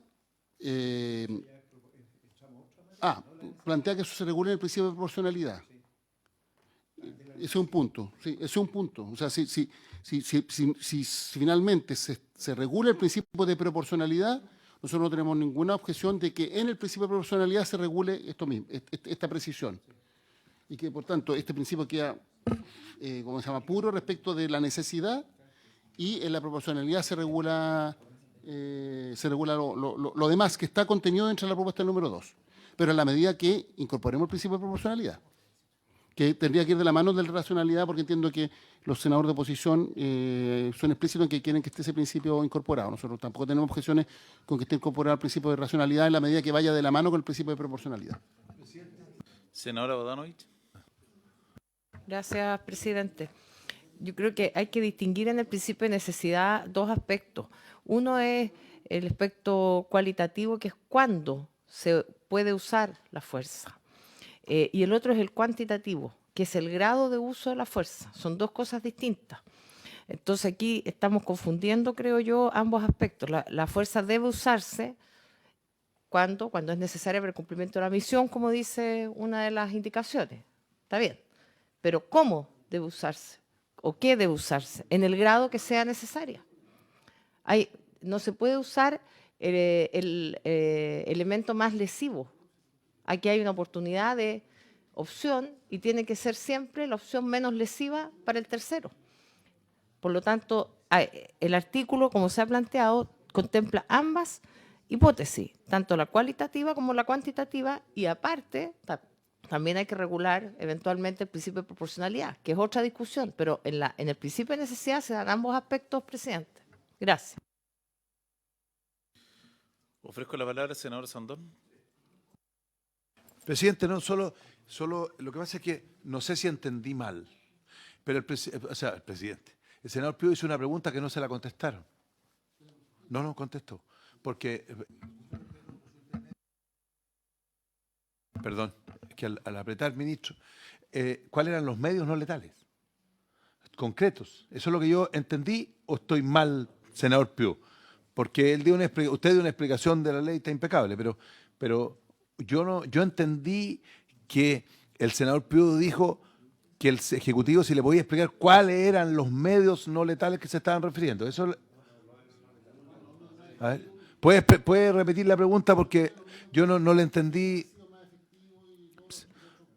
Plantea que eso se regule en el principio de proporcionalidad. Ese es un punto. Sí, ese es un punto. O sea, si finalmente se regula el principio de proporcionalidad, nosotros no tenemos ninguna objeción de que en el principio de proporcionalidad se regule esto mismo, esta precisión. Y que, por tanto, este principio queda, puro respecto de la necesidad, y en la proporcionalidad se regula lo demás que está contenido dentro de la propuesta número 2. pero en la medida que incorporemos el principio de proporcionalidad, que tendría que ir de la mano de la racionalidad, porque entiendo que los senadores de oposición son explícitos en que quieren que esté ese principio incorporado. Nosotros tampoco tenemos objeciones con que esté incorporado el principio de racionalidad en la medida que vaya de la mano con el principio de proporcionalidad. Senadora Bodanovich. Gracias, presidente. Yo creo que hay que distinguir en el principio de necesidad dos aspectos. Uno es el aspecto cualitativo, que es cuándo se puede usar la fuerza. Y el otro es el cuantitativo, que es el grado de uso de la fuerza. Son dos cosas distintas. Entonces aquí estamos confundiendo, creo yo, ambos aspectos. La fuerza debe usarse cuando es necesaria para el cumplimiento de la misión, como dice una de las indicaciones. Está bien. Pero ¿cómo debe usarse? ¿O qué debe usarse? En el grado que sea necesaria. No se puede usar el elemento más lesivo. Aquí hay una oportunidad de opción y tiene que ser siempre la opción menos lesiva para el tercero. Por lo tanto, el artículo, como se ha planteado, contempla ambas hipótesis, tanto la cualitativa como la cuantitativa, y aparte también hay que regular eventualmente el principio de proporcionalidad, que es otra discusión, pero en el principio de necesidad se dan ambos aspectos, presidente. Gracias. Ofrezco la palabra al senador Sandón. Presidente, no, solo lo que pasa es que no sé si entendí mal, pero el senador Pío hizo una pregunta que no se la contestaron. No contestó, porque, perdón, es que al apretar, ministro, ¿cuáles eran los medios no letales? Concretos. ¿Eso es lo que yo entendí o estoy mal, senador Pío? Porque usted dio una explicación de la ley, está impecable, pero yo entendí que el senador Pío dijo que el Ejecutivo si le podía explicar cuáles eran los medios no letales que se estaban refiriendo. Eso. A ver, ¿puede repetir la pregunta? Porque yo no le entendí.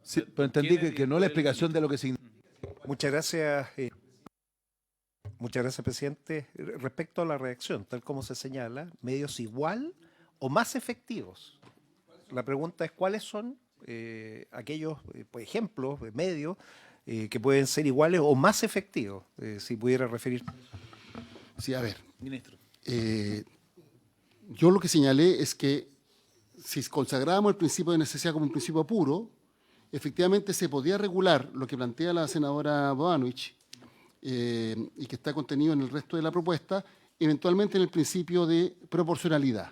Sí, pero entendí que no la explicación de lo que significa. Muchas gracias. Muchas gracias, presidente. Respecto a la redacción, tal como se señala, medios igual o más efectivos. La pregunta es cuáles son aquellos, por ejemplo, medios que pueden ser iguales o más efectivos, si pudiera referir. Sí, a ver. Ministro. Yo lo que señalé es que si consagramos el principio de necesidad como un principio puro, efectivamente se podía regular lo que plantea la senadora Bodanovich y que está contenido en el resto de la propuesta, eventualmente en el principio de proporcionalidad.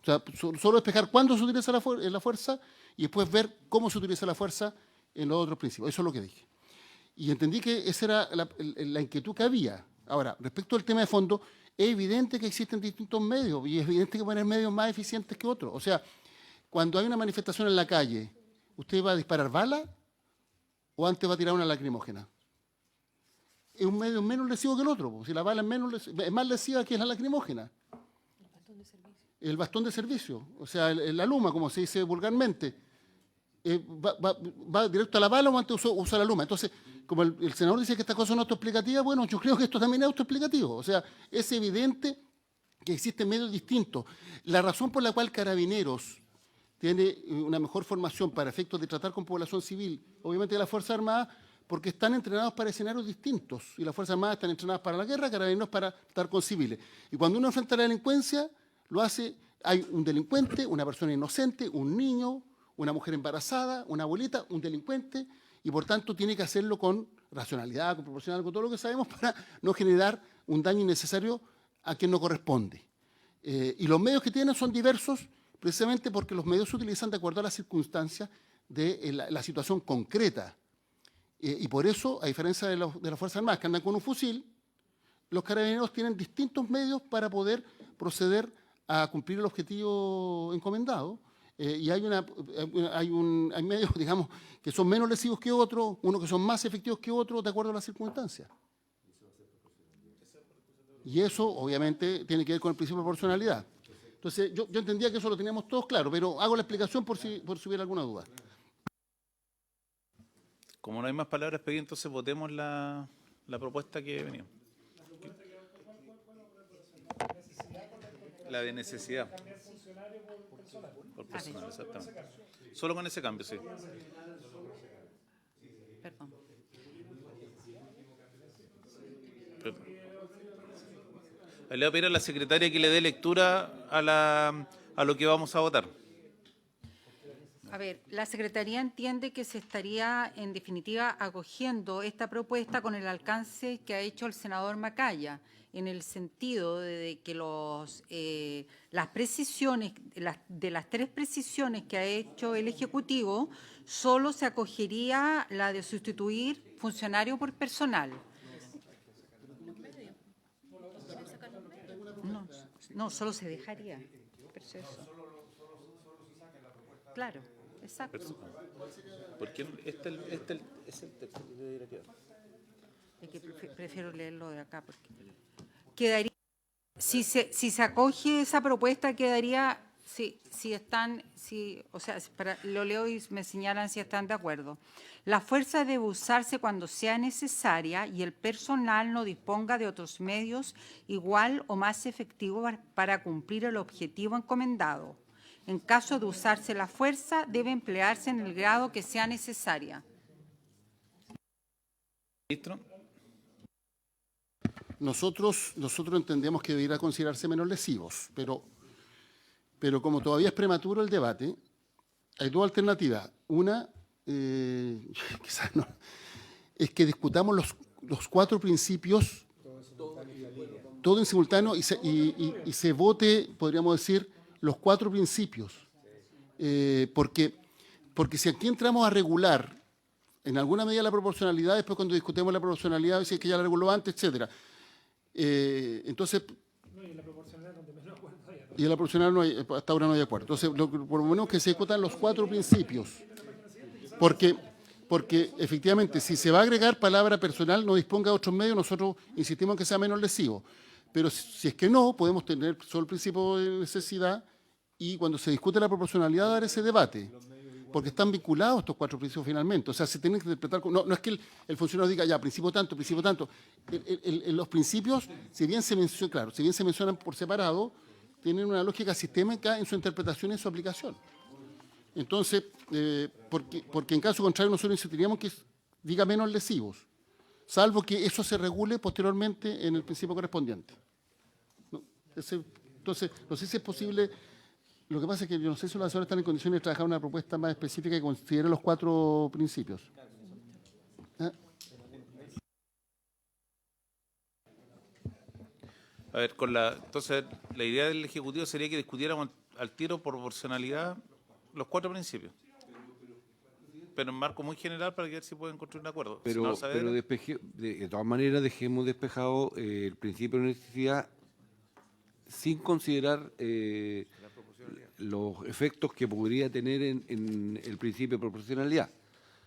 O sea, solo despejar cuándo se utiliza la fuerza y después ver cómo se utiliza la fuerza en los otros principios. Eso es lo que dije. Y entendí que esa era la inquietud que había. Ahora, respecto al tema de fondo, es evidente que existen distintos medios y es evidente que van a haber medios más eficientes que otros. O sea, cuando hay una manifestación en la calle, ¿usted va a disparar bala o antes va a tirar una lacrimógena? Es un medio menos lesivo que el otro. Si la bala es más lesiva que la lacrimógena. El bastón de servicio, o sea, la luma, como se dice vulgarmente, va directo a la bala o antes usa la luma. Entonces, como el senador dice que estas cosas son autoexplicativas, bueno, yo creo que esto también es autoexplicativo. O sea, es evidente que existen medios distintos. La razón por la cual Carabineros tiene una mejor formación para efectos de tratar con población civil, obviamente de la Fuerza Armada, porque están entrenados para escenarios distintos. Y las Fuerzas Armadas están entrenadas para la guerra, Carabineros para tratar con civiles. Y cuando uno enfrenta la delincuencia, lo hace, hay un delincuente, una persona inocente, un niño, una mujer embarazada, una abuelita, un delincuente, y por tanto tiene que hacerlo con racionalidad, con proporcionalidad, con todo lo que sabemos para no generar un daño innecesario a quien no corresponde. Y los medios que tienen son diversos precisamente porque los medios se utilizan de acuerdo a las circunstancias de la situación concreta. Y por eso, a diferencia de las Fuerzas Armadas que andan con un fusil, los Carabineros tienen distintos medios para poder proceder a cumplir el objetivo encomendado. Y hay medios, digamos, que son menos lesivos que otros, unos que son más efectivos que otros, de acuerdo a las circunstancias. Y eso, obviamente, tiene que ver con el principio de proporcionalidad. Entonces, yo entendía que eso lo teníamos todos claro, pero hago la explicación por si hubiera alguna duda. Como no hay más palabras, pedí, entonces votemos la propuesta que venía. La de necesidad. Por personal, exactamente. Solo con ese cambio, sí. Perdón. Le voy a pedir a la secretaria que le dé lectura a lo que vamos a votar. A ver, la Secretaría entiende que se estaría, en definitiva, acogiendo esta propuesta con el alcance que ha hecho el senador Macaya, en el sentido de que las precisiones, de las 3 precisiones que ha hecho el Ejecutivo, solo se acogería la de sustituir funcionario por personal. No, solo se dejaría. Claro, exacto. Porque este es el texto que debería quedar. Es que prefiero leerlo de acá porque quedaría, si se acoge esa propuesta quedaría, lo leo y me señalan si están de acuerdo. La fuerza debe usarse cuando sea necesaria y el personal no disponga de otros medios igual o más efectivos para cumplir el objetivo encomendado. En caso de usarse la fuerza, debe emplearse en el grado que sea necesaria. Ministro. Nosotros entendemos que debería considerarse menos lesivos, pero como todavía es prematuro el debate, hay 2 alternativas. Una, quizás no, es que discutamos los 4 principios, todo en simultáneo, y se vote, podríamos decir, los 4 principios. Porque si aquí entramos a regular en alguna medida la proporcionalidad, después cuando discutemos la proporcionalidad, si es que ya la reguló antes, etcétera. Entonces, y en la proporcional no hay, hasta ahora no hay acuerdo. Entonces, por lo menos que se discutan los 4 principios. Porque efectivamente, si se va a agregar palabra personal, no disponga de otros medios, nosotros insistimos en que sea menos lesivo. Pero si es que no, podemos tener solo el principio de necesidad y cuando se discute la proporcionalidad dar ese debate. Porque están vinculados estos 4 principios finalmente. O sea, se tienen que interpretar. No es que el funcionario diga, ya, principio tanto, principio tanto. Los principios, si bien se mencionan por separado, tienen una lógica sistémica en su interpretación y en su aplicación. Entonces, porque en caso contrario nosotros insistiríamos que diga menos lesivos, salvo que eso se regule posteriormente en el principio correspondiente. Entonces, no sé si es posible. Lo que pasa es que yo no sé si los asesores están en condiciones de trabajar una propuesta más específica que considere los 4 principios. A ver, entonces la idea del Ejecutivo sería que discutiéramos al tiro por proporcionalidad los 4 principios. Pero en marco muy general para que ver si pueden construir un acuerdo. Pero de todas maneras dejemos despejado el principio de necesidad sin considerar los efectos que podría tener en el principio de proporcionalidad.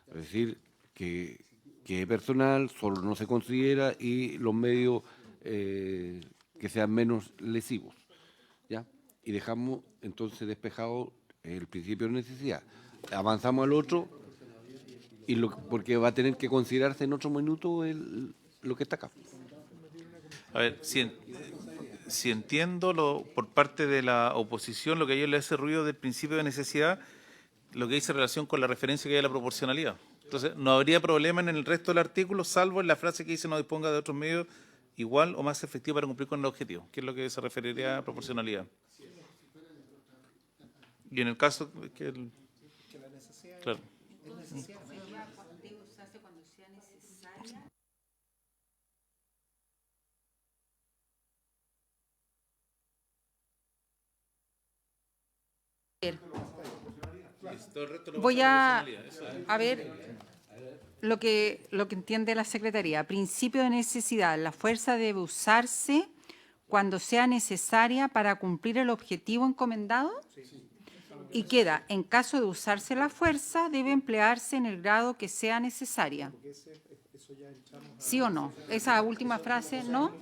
Es decir, que personal solo no se considera y los medios que sean menos lesivos. ¿Ya? Y dejamos entonces despejado el principio de necesidad. Avanzamos al otro, porque va a tener que considerarse en otro minuto lo que está acá. A ver, si entiendo por parte de la oposición, lo que a ellos les hace ruido del principio de necesidad, lo que dice relación con la referencia que hay a la proporcionalidad. Entonces, no habría problema en el resto del artículo, salvo en la frase que dice no disponga de otros medios igual o más efectivos para cumplir con el objetivo, que es lo que se referiría a proporcionalidad. Y en el caso que la necesidad. Claro. Voy a ver lo que entiende la Secretaría. Principio de necesidad. La fuerza debe usarse cuando sea necesaria para cumplir el objetivo encomendado. Y queda, en caso de usarse la fuerza, debe emplearse en el grado que sea necesaria. ¿Sí o no? Esa última frase, ¿no?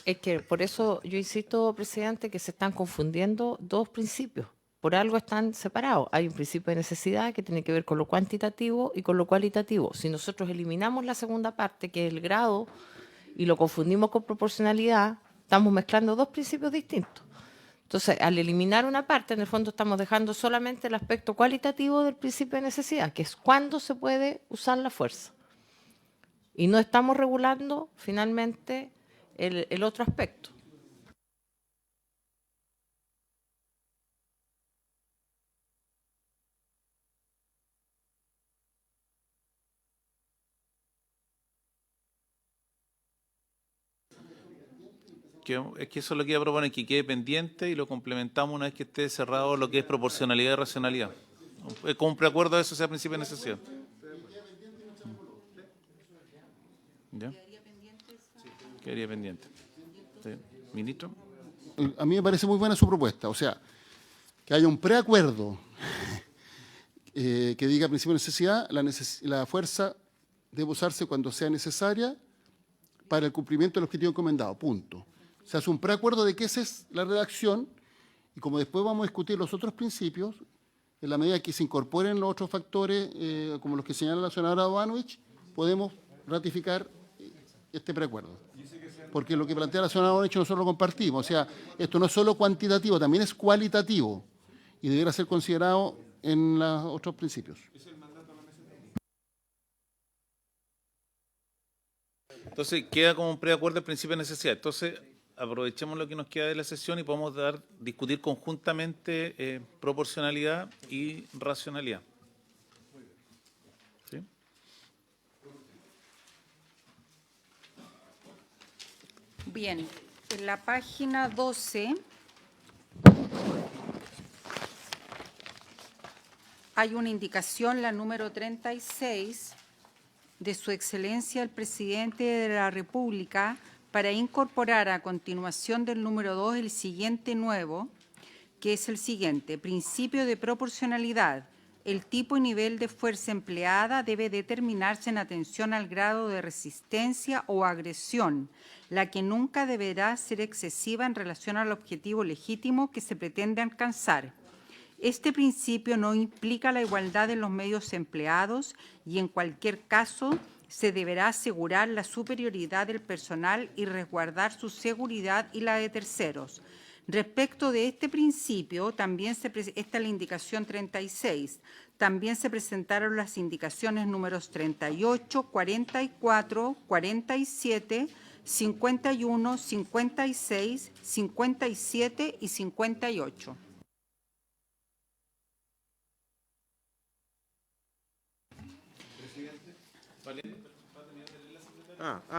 Es que por eso yo insisto, presidente, que se están confundiendo dos principios. Por algo están separados. Hay un principio de necesidad que tiene que ver con lo cuantitativo y con lo cualitativo. Si nosotros eliminamos la segunda parte, que es el grado, y lo confundimos con proporcionalidad, estamos mezclando dos principios distintos. Entonces, al eliminar una parte, en el fondo estamos dejando solamente el aspecto cualitativo del principio de necesidad, que es cuándo se puede usar la fuerza. Y no estamos regulando, finalmente, el otro aspecto. Es que eso es lo que iba a proponer, que quede pendiente y lo complementamos una vez que esté cerrado lo que es proporcionalidad y racionalidad. Es como un preacuerdo de eso, sea principio de necesidad. ¿Ya? Quedaría pendiente. ¿Sí? ¿Ministro? A mí me parece muy buena su propuesta, o sea, que haya un preacuerdo que diga principio de necesidad, la fuerza debe usarse cuando sea necesaria para el cumplimiento del objetivo encomendado, punto. Se hace un preacuerdo de que esa es la redacción y como después vamos a discutir los otros principios, en la medida que se incorporen los otros factores, como los que señala la senadora Bodanovich, podemos ratificar este preacuerdo. Porque lo que plantea la senadora Bodanovich nosotros lo compartimos. O sea, esto no es solo cuantitativo, también es cualitativo y deberá ser considerado en los otros principios. Entonces, queda como un preacuerdo el principio de necesidad. Entonces, aprovechemos lo que nos queda de la sesión y podemos discutir conjuntamente proporcionalidad y racionalidad. ¿Sí? Bien, en la página 12 hay una indicación, la número 36, de Su Excelencia el Presidente de la República para incorporar a continuación del número 2 el siguiente nuevo, que es el siguiente: principio de proporcionalidad. El tipo y nivel de fuerza empleada debe determinarse en atención al grado de resistencia o agresión, la que nunca deberá ser excesiva en relación al objetivo legítimo que se pretende alcanzar. Este principio no implica la igualdad de los medios empleados y, en cualquier caso, se deberá asegurar la superioridad del personal y resguardar su seguridad y la de terceros. Respecto de este principio, también esta es la indicación 36. También se presentaron las indicaciones números 38, 44, 47, 51, 56, 57 y 58.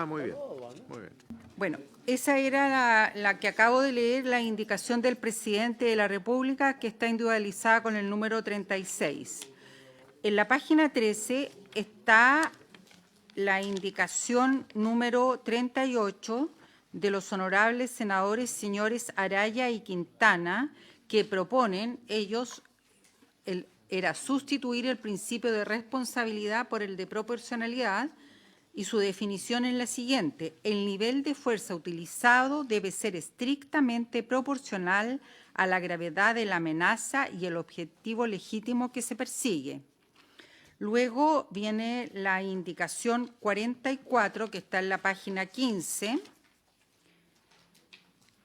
Muy bien. Muy bien. Bueno, esa era la que acabo de leer, la indicación del Presidente de la República, que está individualizada con el número 36. En la página 13 está la indicación número 38 de los honorables senadores señores Araya y Quintana, que proponen ellos, era sustituir el principio de responsabilidad por el de proporcionalidad, y su definición es la siguiente: el nivel de fuerza utilizado debe ser estrictamente proporcional a la gravedad de la amenaza y el objetivo legítimo que se persigue. Luego viene la indicación 44, que está en la página 15,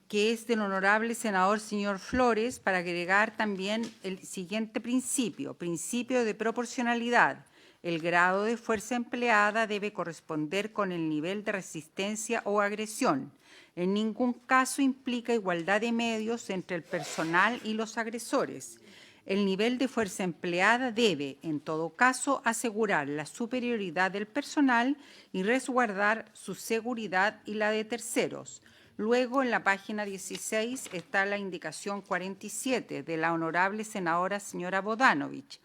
que es del honorable senador señor Flores, para agregar también el siguiente principio: principio de proporcionalidad. El grado de fuerza empleada debe corresponder con el nivel de resistencia o agresión. En ningún caso implica igualdad de medios entre el personal y los agresores. El nivel de fuerza empleada debe, en todo caso, asegurar la superioridad del personal y resguardar su seguridad y la de terceros. Luego, en la página 16, está la indicación 47 de la honorable senadora señora Bodanovich,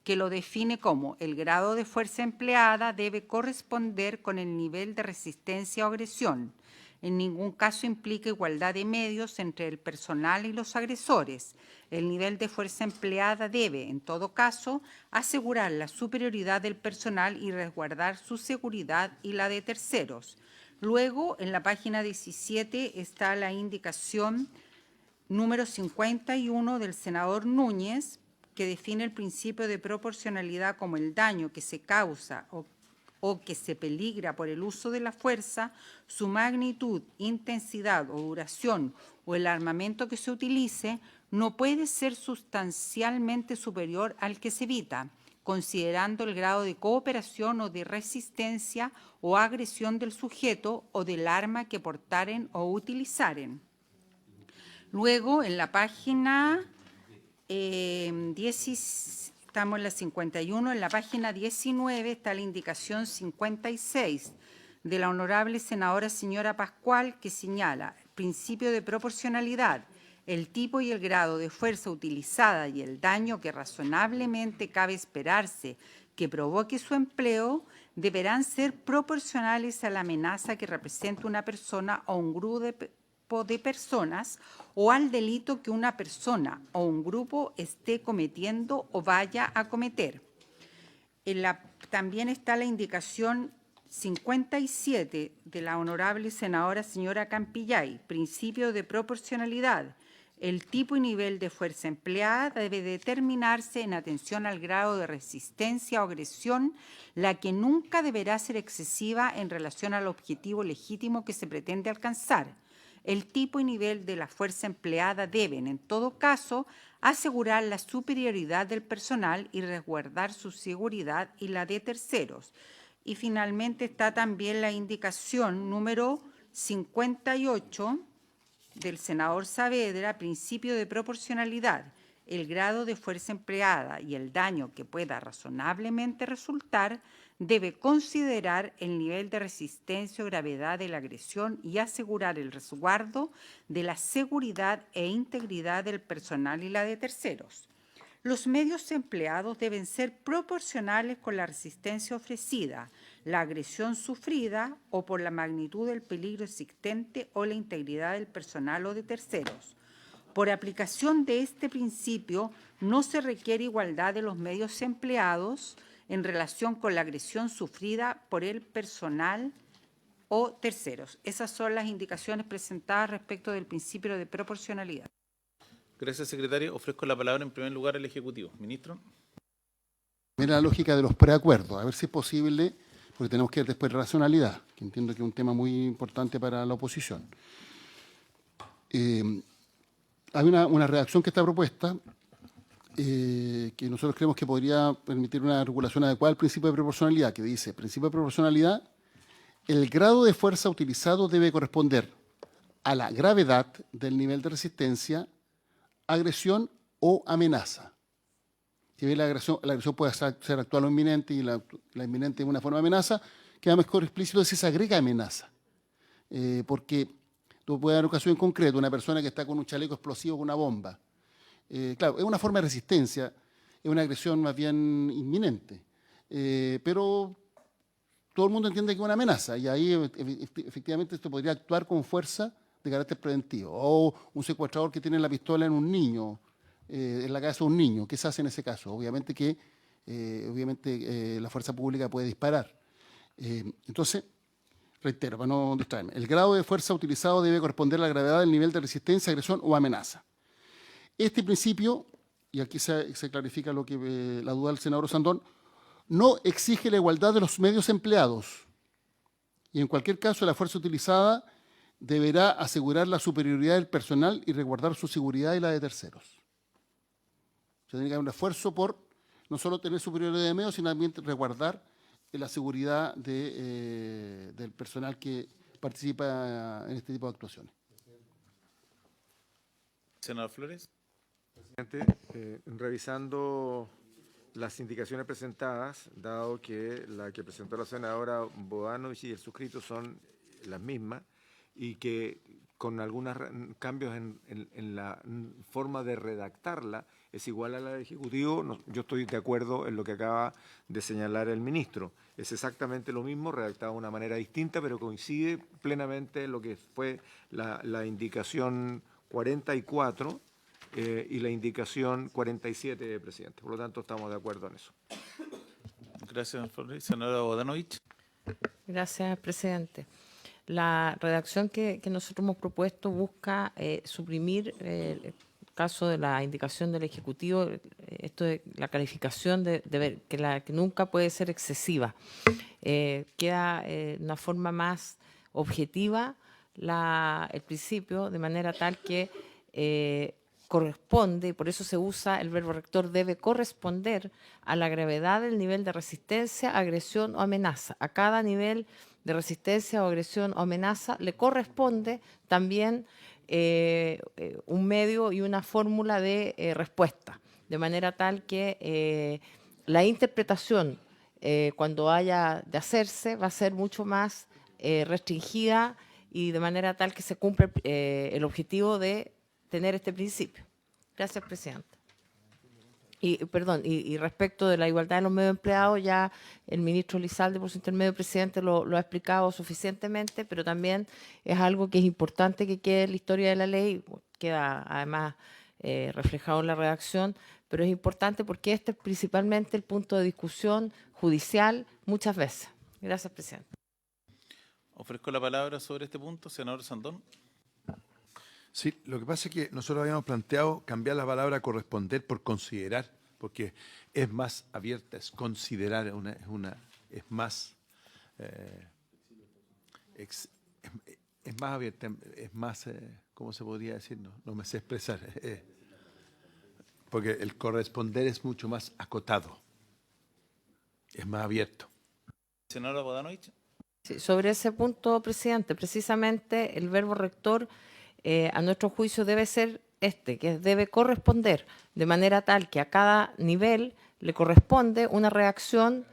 que lo define como: el grado de fuerza empleada debe corresponder con el nivel de resistencia o agresión. en ningún caso implica igualdad de medios entre el personal y los agresores. El nivel de fuerza empleada debe, en todo caso, asegurar la superioridad del personal y resguardar su seguridad y la de terceros. Luego, en la página 17 está la indicación número 51 del senador Núñez, que define el principio de proporcionalidad como el daño que se causa o que se peligra por el uso de la fuerza, su magnitud, intensidad o duración o el armamento que se utilice, no puede ser sustancialmente superior al que se evita, considerando el grado de cooperación o de resistencia o agresión del sujeto o del arma que portaren o utilizaren. Luego, en la página 10, estamos en la 51, en la página 19 está la indicación 56 de la honorable senadora señora Pascual, que señala el principio de proporcionalidad, el tipo y el grado de fuerza utilizada y el daño que razonablemente cabe esperarse que provoque su empleo deberán ser proporcionales a la amenaza que representa una persona o un grupo de personas o al delito que una persona o un grupo esté cometiendo o vaya a cometer. También está la indicación 57 de la honorable senadora señora Campillay, principio de proporcionalidad. El tipo y nivel de fuerza empleada debe determinarse en atención al grado de resistencia o agresión, la que nunca deberá ser excesiva en relación al objetivo legítimo que se pretende alcanzar. El tipo y nivel de la fuerza empleada deben, en todo caso, asegurar la superioridad del personal y resguardar su seguridad y la de terceros. Y finalmente está también la indicación número 58 del senador Saavedra, principio de proporcionalidad. El grado de fuerza empleada y el daño que pueda razonablemente resultar debe considerar el nivel de resistencia o gravedad de la agresión y asegurar el resguardo de la seguridad e integridad del personal y la de terceros. Los medios empleados deben ser proporcionales con la resistencia ofrecida, la agresión sufrida o por la magnitud del peligro existente o la integridad del personal o de terceros. Por aplicación de este principio, no se requiere igualdad de los medios empleados en relación con la agresión sufrida por el personal o terceros. Esas son las indicaciones presentadas respecto del principio de proporcionalidad. Gracias, secretario. Ofrezco la palabra en primer lugar al Ejecutivo. Ministro. Mira la lógica de los preacuerdos, a ver si es posible, porque tenemos que ver después racionalidad, que entiendo que es un tema muy importante para la oposición. Hay una redacción que está propuesta, que nosotros creemos que podría permitir una regulación adecuada del principio de proporcionalidad, que dice, principio de proporcionalidad, el grado de fuerza utilizado debe corresponder a la gravedad del nivel de resistencia, agresión o amenaza. Si bien la agresión puede ser actual o inminente y la inminente es una forma de amenaza, queda mejor explícito si se agrega amenaza. Porque tú puedes dar un caso en concreto, una persona que está con un chaleco explosivo con una bomba. Claro, es una forma de resistencia, es una agresión más bien inminente. Pero todo el mundo entiende que es una amenaza y ahí efectivamente esto podría actuar con fuerza de carácter preventivo. O un secuestrador que tiene la pistola en un niño, en la cabeza de un niño. ¿Qué se hace en ese caso? Obviamente la fuerza pública puede disparar. Entonces, reitero, para no distraerme, el grado de fuerza utilizado debe corresponder a la gravedad del nivel de resistencia, agresión o amenaza. Este principio, y aquí se clarifica lo que la duda del senador Sandón, no exige la igualdad de los medios empleados y en cualquier caso la fuerza utilizada deberá asegurar la superioridad del personal y resguardar su seguridad y la de terceros. Se tiene que haber un esfuerzo por no solo tener superioridad de medios, sino también resguardar la seguridad del personal que participa en este tipo de actuaciones. Senador Flores. Presidente, revisando las indicaciones presentadas, dado que la que presentó la senadora Bodanovich y el suscrito son las mismas, y que con algunos cambios en la forma de redactarla, es igual a la del Ejecutivo, yo estoy de acuerdo en lo que acaba de señalar el ministro. Es exactamente lo mismo, redactado de una manera distinta, pero coincide plenamente en lo que fue la indicación 44 y la indicación 47, presidente. Por lo tanto, estamos de acuerdo en eso. Gracias, Flores. Senadora Bodanovich. Gracias, presidente. La redacción que nosotros hemos propuesto busca suprimir el caso de la indicación del Ejecutivo, esto de la calificación de ver que nunca puede ser excesiva. Queda de una forma más objetiva el principio, de manera tal que corresponde, y por eso se usa el verbo rector, debe corresponder a la gravedad del nivel de resistencia, agresión o amenaza. A cada nivel de resistencia o agresión o amenaza le corresponde también un medio y una fórmula de respuesta, de manera tal que la interpretación cuando haya de hacerse va a ser mucho más restringida y de manera tal que se cumple el objetivo de tener este principio. Gracias, presidente. Y respecto de la igualdad de los medios empleados, ya el ministro Lizalde, por su intermedio, presidente, lo ha explicado suficientemente, pero también es algo que es importante que quede en la historia de la ley, queda además reflejado en la redacción, pero es importante porque este es principalmente el punto de discusión judicial muchas veces. Gracias, presidente. Ofrezco la palabra sobre este punto, senador Sandón. Sí, lo que pasa es que nosotros habíamos planteado cambiar la palabra corresponder por considerar, porque es más abierta, es considerar, es más abierta, es más, ¿cómo se podría decir? No me sé expresar, porque el corresponder es mucho más acotado, es más abierto. Senadora Bodanovich. Sí, sobre ese punto, presidente, precisamente el verbo rector a nuestro juicio debe ser que debe corresponder de manera tal que a cada nivel le corresponde una reacción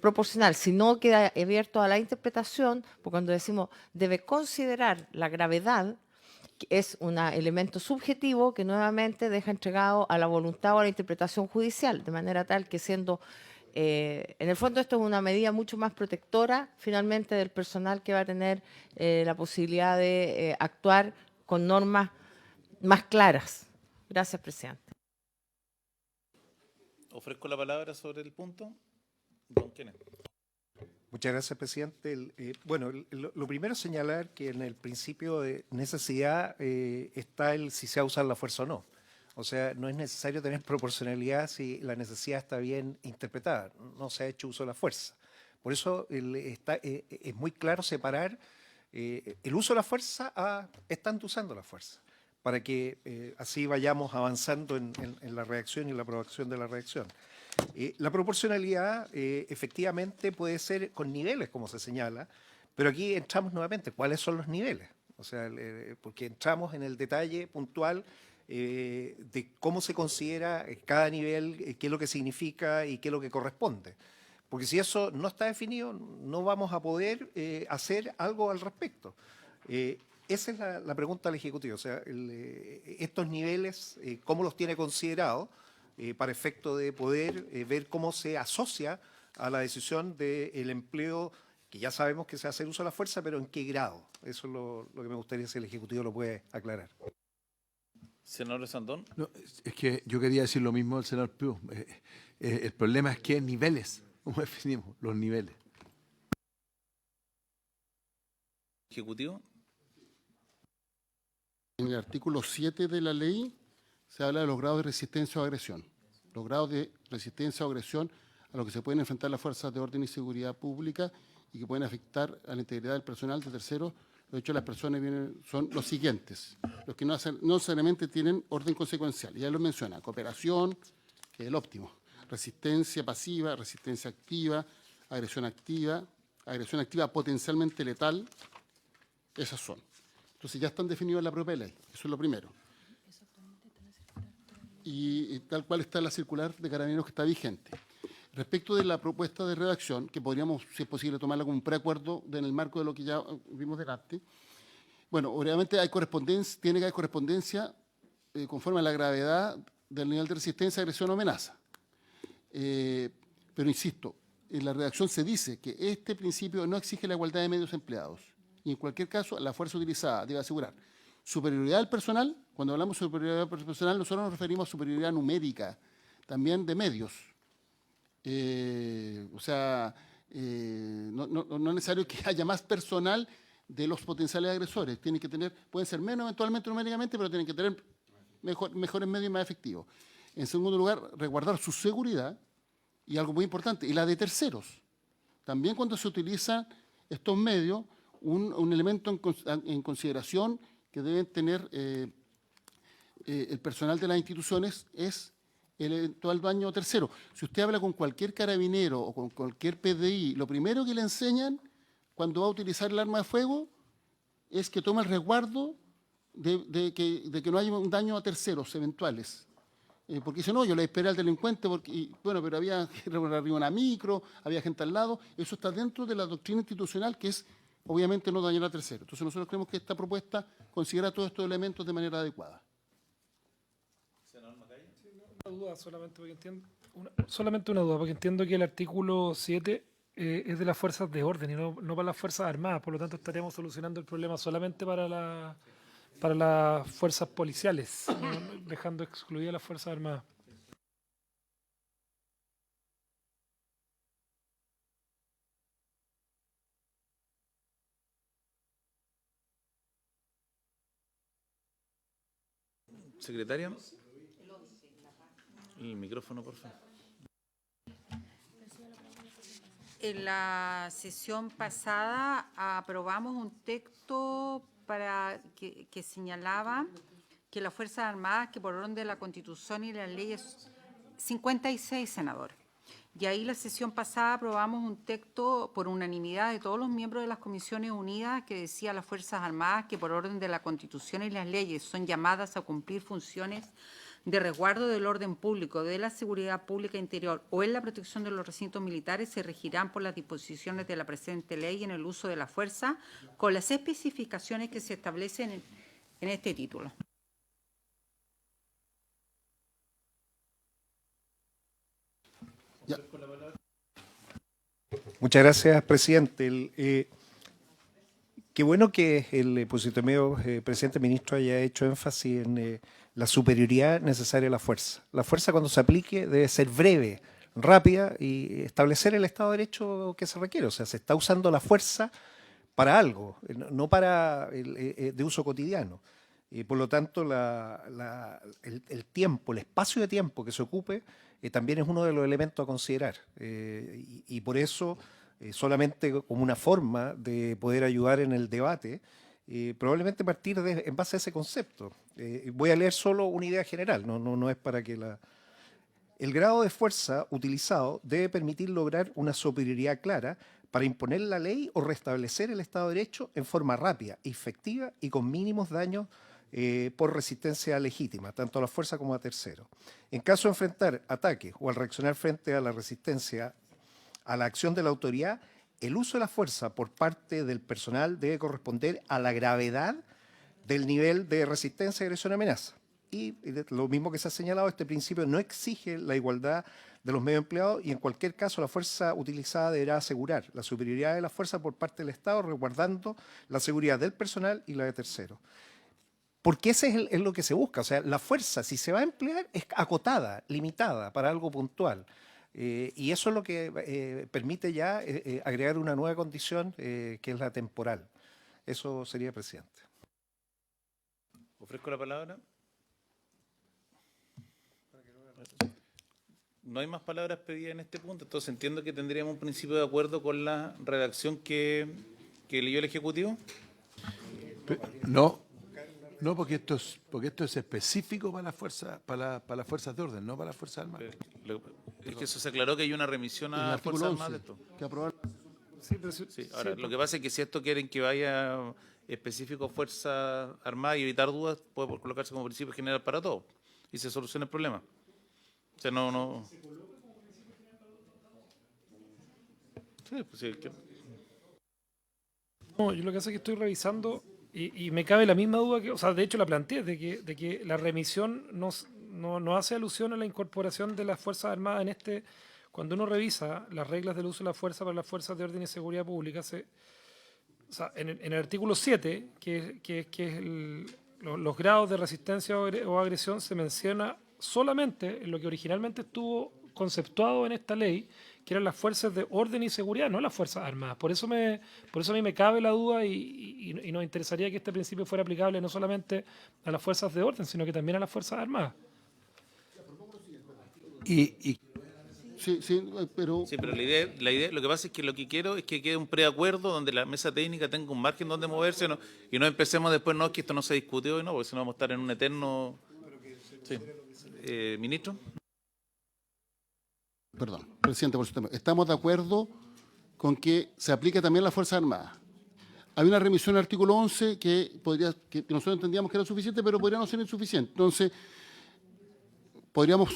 proporcional. Si no queda abierto a la interpretación, porque cuando decimos debe considerar la gravedad, que es un elemento subjetivo que nuevamente deja entregado a la voluntad o a la interpretación judicial, de manera tal que siendo... en el fondo esto es una medida mucho más protectora finalmente del personal que va a tener la posibilidad de actuar con normas más claras. Gracias, presidente. Ofrezco la palabra sobre el punto. Don Kenneth. Muchas gracias, presidente. Bueno, lo primero es señalar que en el principio de necesidad está el si se va a usar la fuerza o no. O sea, no es necesario tener proporcionalidad si la necesidad está bien interpretada. No se ha hecho uso de la fuerza. Por eso es muy claro separar el uso de la fuerza a estando usando la fuerza, para que así vayamos avanzando en la reacción y la aprobación de la reacción. La proporcionalidad efectivamente puede ser con niveles, como se señala, pero aquí entramos nuevamente, ¿cuáles son los niveles? O sea, porque entramos en el detalle puntual de cómo se considera cada nivel, qué es lo que significa y qué es lo que corresponde. Porque si eso no está definido, no vamos a poder hacer algo al respecto. Esa es la pregunta al Ejecutivo. O sea, estos niveles, ¿cómo los tiene considerados para efecto de poder ver cómo se asocia a la decisión del empleo, que ya sabemos que se hace uso de la fuerza, pero en qué grado? Eso es lo que me gustaría si el Ejecutivo lo puede aclarar. Senador Sandón. No, es que yo quería decir lo mismo del senador Piu. El problema es qué niveles, ¿cómo definimos los niveles? Ejecutivo. En el artículo 7 de la ley se habla de los grados de resistencia o agresión. Los grados de resistencia o agresión a los que se pueden enfrentar las fuerzas de orden y seguridad pública y que pueden afectar a la integridad del personal de terceros. De hecho, las personas son los siguientes, los que no necesariamente tienen orden consecuencial. Ya lo menciona: cooperación, que es el óptimo, resistencia pasiva, resistencia activa, agresión activa potencialmente letal. Esas son. Entonces ya están definidos en la propia ley. Eso es lo primero. Y tal cual está la circular de Carabineros que está vigente. Respecto de la propuesta de redacción, que podríamos, si es posible, tomarla como un preacuerdo en el marco de lo que ya vimos delante, bueno, obviamente hay correspondencia, tiene que haber correspondencia conforme a la gravedad del nivel de resistencia, agresión o amenaza. Pero insisto, en la redacción se dice que este principio no exige la igualdad de medios empleados y en cualquier caso la fuerza utilizada debe asegurar superioridad del personal. Cuando hablamos de superioridad del personal, nosotros nos referimos a superioridad numérica, también de medios. O sea, no es necesario que haya más personal de los potenciales agresores. Tienen que tener, pueden ser menos eventualmente numéricamente, pero tienen que tener mejores medios y más efectivos. En segundo lugar, resguardar su seguridad y algo muy importante, y la de terceros. También cuando se utilizan estos medios, un elemento en consideración que deben tener el personal de las instituciones es el eventual daño a tercero. Si usted habla con cualquier carabinero o con cualquier PDI, lo primero que le enseñan cuando va a utilizar el arma de fuego es que toma el resguardo de que no haya un daño a terceros eventuales. Porque dice, no, yo le esperé al delincuente, bueno, pero había arriba una micro, había gente al lado. Eso está dentro de la doctrina institucional, que es, obviamente, no dañar a terceros. Entonces, nosotros creemos que esta propuesta considera todos estos elementos de manera adecuada. Una duda, solamente una duda, porque entiendo que el artículo 7 es de las fuerzas de orden y no para las fuerzas armadas, por lo tanto estaríamos solucionando el problema solamente para las fuerzas policiales, ¿no? Dejando excluidas las fuerzas armadas. Secretaria. El micrófono, por favor. En la sesión pasada aprobamos un texto que señalaba que las Fuerzas Armadas, que por orden de la Constitución y las leyes, 56 senadores. Y ahí la sesión pasada aprobamos un texto por unanimidad de todos los miembros de las Comisiones Unidas que decía las Fuerzas Armadas que por orden de la Constitución y las leyes son llamadas a cumplir funciones de resguardo del orden público, de la seguridad pública interior o en la protección de los recintos militares, se regirán por las disposiciones de la presente ley en el uso de la fuerza, con las especificaciones que se establecen en este título. Ya. Muchas gracias, presidente. Qué bueno que el presidente ministro haya hecho énfasis en la superioridad necesaria de la fuerza. La fuerza, cuando se aplique, debe ser breve, rápida y establecer el Estado de Derecho que se requiere. O sea, se está usando la fuerza para algo, no para de uso cotidiano. Y por lo tanto, el tiempo, el espacio de tiempo que se ocupe también es uno de los elementos a considerar. Y por eso, solamente como una forma de poder ayudar en el debate, probablemente partir en base a ese concepto. Voy a leer solo una idea general, no es para que El grado de fuerza utilizado debe permitir lograr una superioridad clara para imponer la ley o restablecer el Estado de Derecho en forma rápida, efectiva y con mínimos daños por resistencia legítima, tanto a la fuerza como a terceros. En caso de enfrentar ataques o al reaccionar frente a la resistencia a la acción de la autoridad, el uso de la fuerza por parte del personal debe corresponder a la gravedad del nivel de resistencia, agresión o amenaza. Y lo mismo que se ha señalado, este principio no exige la igualdad de los medios empleados y en cualquier caso la fuerza utilizada deberá asegurar la superioridad de la fuerza por parte del Estado, resguardando la seguridad del personal y la de terceros. Porque ese es lo que se busca. O sea, la fuerza, si se va a emplear, es acotada, limitada para algo puntual. Y eso es lo que permite ya agregar una nueva condición que es la temporal. Eso sería, presidente. Ofrezco la palabra. No hay más palabras pedidas en este punto, entonces entiendo que tendríamos un principio de acuerdo con la redacción que leyó el Ejecutivo. No, porque esto es específico para las fuerzas de orden, no para las fuerzas armadas. Es que eso se aclaró que hay una remisión a las fuerzas armadas de esto. Que aprobar. Sí, ahora, lo que pasa es que si esto quieren que vaya específico a Fuerza Armada y evitar dudas, puede colocarse como principio general para todos y se soluciona el problema. O sea, no. Sí, pues sí. No, yo lo que hace es que estoy revisando y me cabe la misma duda que, o sea, de hecho la planteé, de que la remisión no hace alusión a la incorporación de las Fuerzas Armadas en este. Cuando uno revisa las reglas del uso de la fuerza para las fuerzas de orden y seguridad pública, o sea, en el artículo 7, que es los grados de resistencia o agresión, se menciona solamente en lo que originalmente estuvo conceptuado en esta ley, que eran las fuerzas de orden y seguridad, no las Fuerzas Armadas. Por eso a mí me cabe la duda y nos interesaría que este principio fuera aplicable no solamente a las fuerzas de orden, sino que también a las Fuerzas Armadas. Sí, pero Sí, pero la idea, lo que pasa es que lo que quiero es que quede un preacuerdo donde la mesa técnica tenga un margen donde moverse, ¿no? Y no empecemos después, no, es que esto no se discutió y no, porque si no vamos a estar en un eterno... Sí. Ministro. Perdón, presidente, por su tema. Estamos de acuerdo con que se aplique también a las Fuerzas Armadas. Hay una remisión al artículo 11 que nosotros entendíamos que era suficiente, pero podría no ser insuficiente. Entonces, podríamos,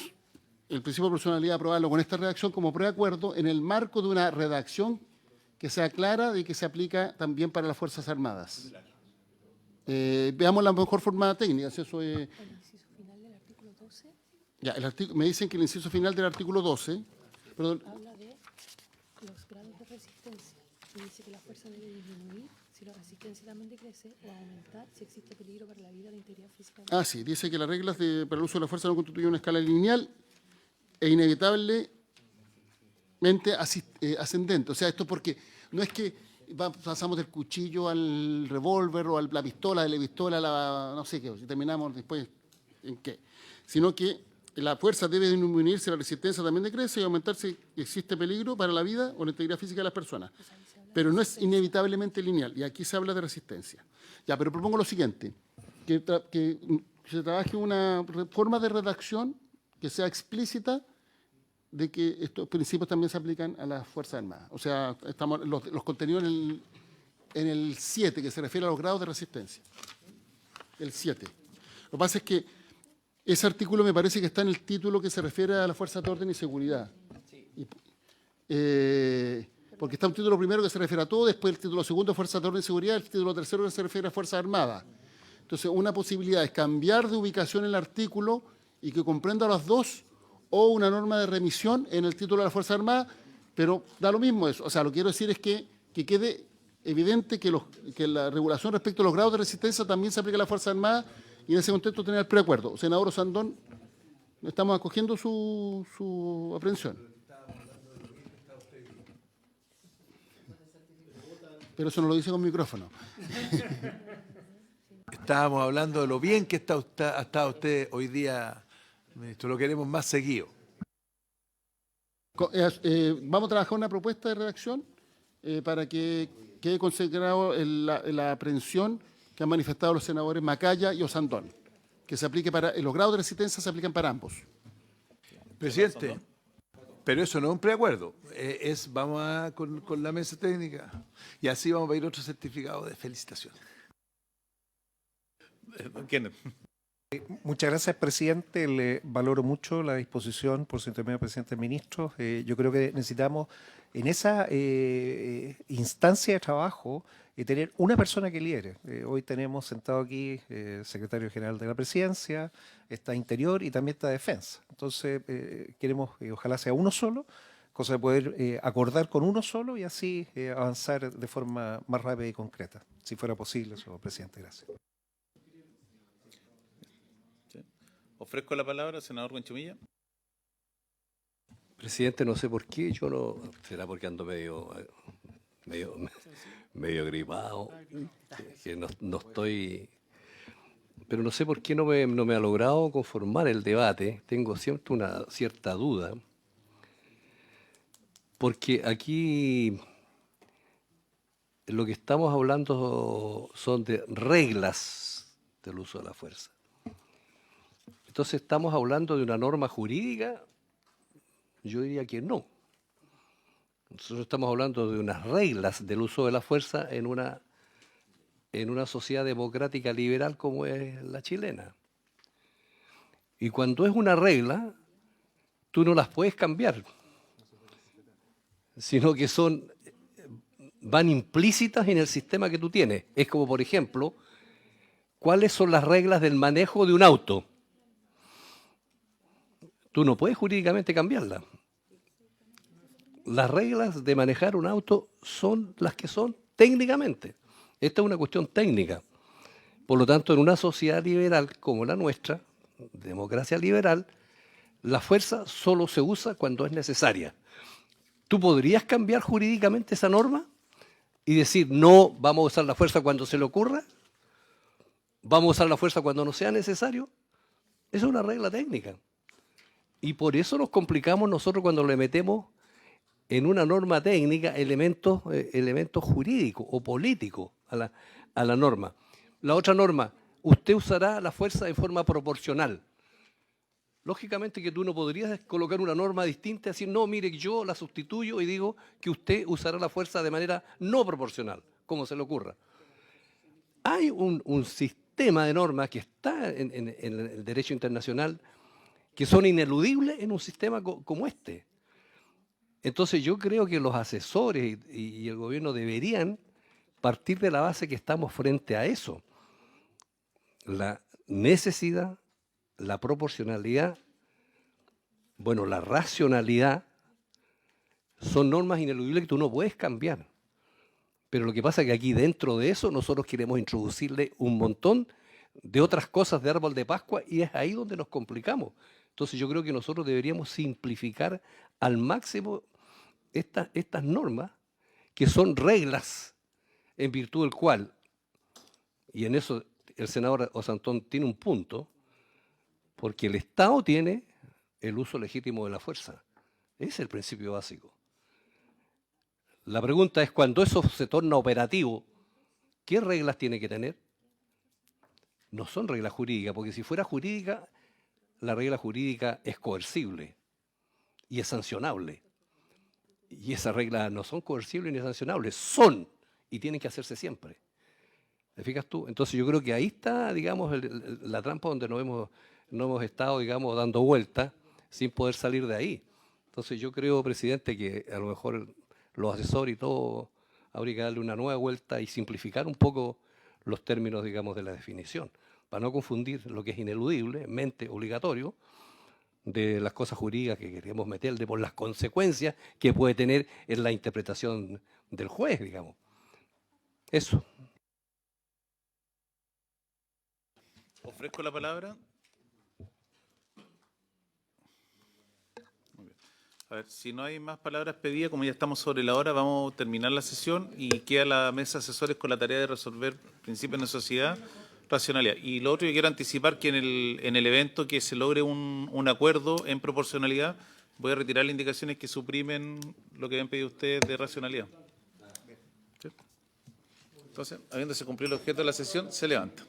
el principio de proporcionalidad, aprobarlo con esta redacción como preacuerdo en el marco de una redacción que sea clara y que se aplica también para las Fuerzas Armadas. Veamos la mejor forma técnica. Si eso es... Ya, me dicen que el inciso final del artículo 12, perdón, habla de los grados de resistencia y dice que la fuerza debe disminuir si la resistencia también decrece o aumentar si existe peligro para la vida o la integridad física. Sí, dice que las reglas para el uso de la fuerza no constituyen una escala lineal e inevitablemente ascendente. O sea, esto porque no es que pasamos del cuchillo al revólver o a la pistola, de la pistola a la no sé qué, si terminamos después en qué, sino que la fuerza debe disminuir si la resistencia también decrece y aumentar si existe peligro para la vida o la integridad física de las personas. Pero no es inevitablemente lineal, y aquí se habla de resistencia. Ya, pero propongo lo siguiente, que se trabaje una forma de redacción que sea explícita de que estos principios también se aplican a las Fuerzas Armadas. O sea, estamos los contenidos en el 7, que se refiere a los grados de resistencia. El 7. Lo que pasa es que ese artículo me parece que está en el título que se refiere a las fuerzas de orden y seguridad. Porque está un título primero que se refiere a todo, después el título segundo, fuerzas de orden y seguridad, el título tercero que se refiere a Fuerzas Armadas. Entonces, una posibilidad es cambiar de ubicación el artículo y que comprenda las dos, o una norma de remisión en el título de las Fuerzas Armadas, pero da lo mismo eso. O sea, lo que quiero decir es que quede evidente que la regulación respecto a los grados de resistencia también se aplica a las Fuerzas Armadas, y en ese contexto tener el preacuerdo. Senador Sandón, estamos acogiendo su aprehensión. Pero eso no lo dice con micrófono. Estábamos hablando de lo bien que ha estado usted hoy día, ministro. Lo queremos más seguido. Vamos a trabajar una propuesta de redacción para que quede consagrado la aprehensión que han manifestado los senadores Macaya y Osandón, que se aplique los grados de resistencia se aplican para ambos. Presidente, pero eso no es un preacuerdo, vamos con la mesa técnica y así vamos a pedir otro certificado de felicitación. Muchas gracias, presidente. Le valoro mucho la disposición por su intermedio, presidente ministro. Yo creo que necesitamos en esa instancia de trabajo tener una persona que lidere. Hoy tenemos sentado aquí secretario general de la presidencia, está Interior y también está Defensa. Entonces, queremos, ojalá sea uno solo, cosa de poder acordar con uno solo y así avanzar de forma más rápida y concreta. Si fuera posible, señor presidente. Gracias. Ofrezco la palabra al senador Buenchumilla. Presidente, no sé por qué, yo no... Será porque ando medio gripado, que no estoy... Pero no sé por qué no me ha logrado conformar el debate. Tengo siempre una cierta duda. Porque aquí lo que estamos hablando son de reglas del uso de la fuerza. Entonces, ¿estamos hablando de una norma jurídica? Yo diría que no. Nosotros estamos hablando de unas reglas del uso de la fuerza en una sociedad democrática liberal como es la chilena. Y cuando es una regla, tú no las puedes cambiar, sino que van implícitas en el sistema que tú tienes. Es como, por ejemplo, ¿cuáles son las reglas del manejo de un auto? tú no puedes jurídicamente cambiarla. Las reglas de manejar un auto son las que son técnicamente. Esta es una cuestión técnica. Por lo tanto, en una sociedad liberal como la nuestra, democracia liberal, la fuerza solo se usa cuando es necesaria. ¿Tú podrías cambiar jurídicamente esa norma y decir, no, vamos a usar la fuerza cuando se le ocurra? ¿Vamos a usar la fuerza cuando no sea necesario? Esa es una regla técnica. Y por eso nos complicamos nosotros cuando le metemos en una norma técnica elementos jurídicos o políticos a la norma. La otra norma, usted usará la fuerza de forma proporcional. Lógicamente que tú no podrías colocar una norma distinta y decir, no, mire, yo la sustituyo y digo que usted usará la fuerza de manera no proporcional, como se le ocurra. Hay un sistema de normas que está en el derecho internacional que son ineludibles en un sistema como este. Entonces yo creo que los asesores y el gobierno deberían partir de la base que estamos frente a eso. La necesidad, la proporcionalidad, bueno, la racionalidad, son normas ineludibles que tú no puedes cambiar. Pero lo que pasa es que aquí dentro de eso nosotros queremos introducirle un montón de otras cosas de árbol de Pascua y es ahí donde nos complicamos. Entonces yo creo que nosotros deberíamos simplificar al máximo estas normas, que son reglas en virtud del cual, y en eso el senador Osantón tiene un punto, porque el Estado tiene el uso legítimo de la fuerza. Ese es el principio básico. La pregunta es, cuando eso se torna operativo, ¿qué reglas tiene que tener? No son reglas jurídicas, porque si fuera jurídica, la regla jurídica es coercible y es sancionable. Y esas reglas no son coercibles ni sancionables, son y tienen que hacerse siempre. ¿Te fijas tú? Entonces yo creo que ahí está, digamos, la trampa donde no hemos estado, digamos, dando vueltas sin poder salir de ahí. Entonces yo creo, presidente, que a lo mejor los asesores y todo habría que darle una nueva vuelta y simplificar un poco los términos, digamos, de la definición, para no confundir lo que es ineludible, mente obligatorio, de las cosas jurídicas que queremos meterle por las consecuencias que puede tener en la interpretación del juez, digamos. Eso. Ofrezco la palabra. Muy bien. A ver, si no hay más palabras pedidas, como ya estamos sobre la hora, vamos a terminar la sesión y queda la mesa de asesores con la tarea de resolver principios de sociedad, racionalidad. Y lo otro que quiero anticipar, que en el evento que se logre un acuerdo en proporcionalidad, voy a retirar las indicaciones que suprimen lo que habían pedido ustedes de racionalidad. ¿Sí? Entonces, habiéndose cumplido el objeto de la sesión, se levanta.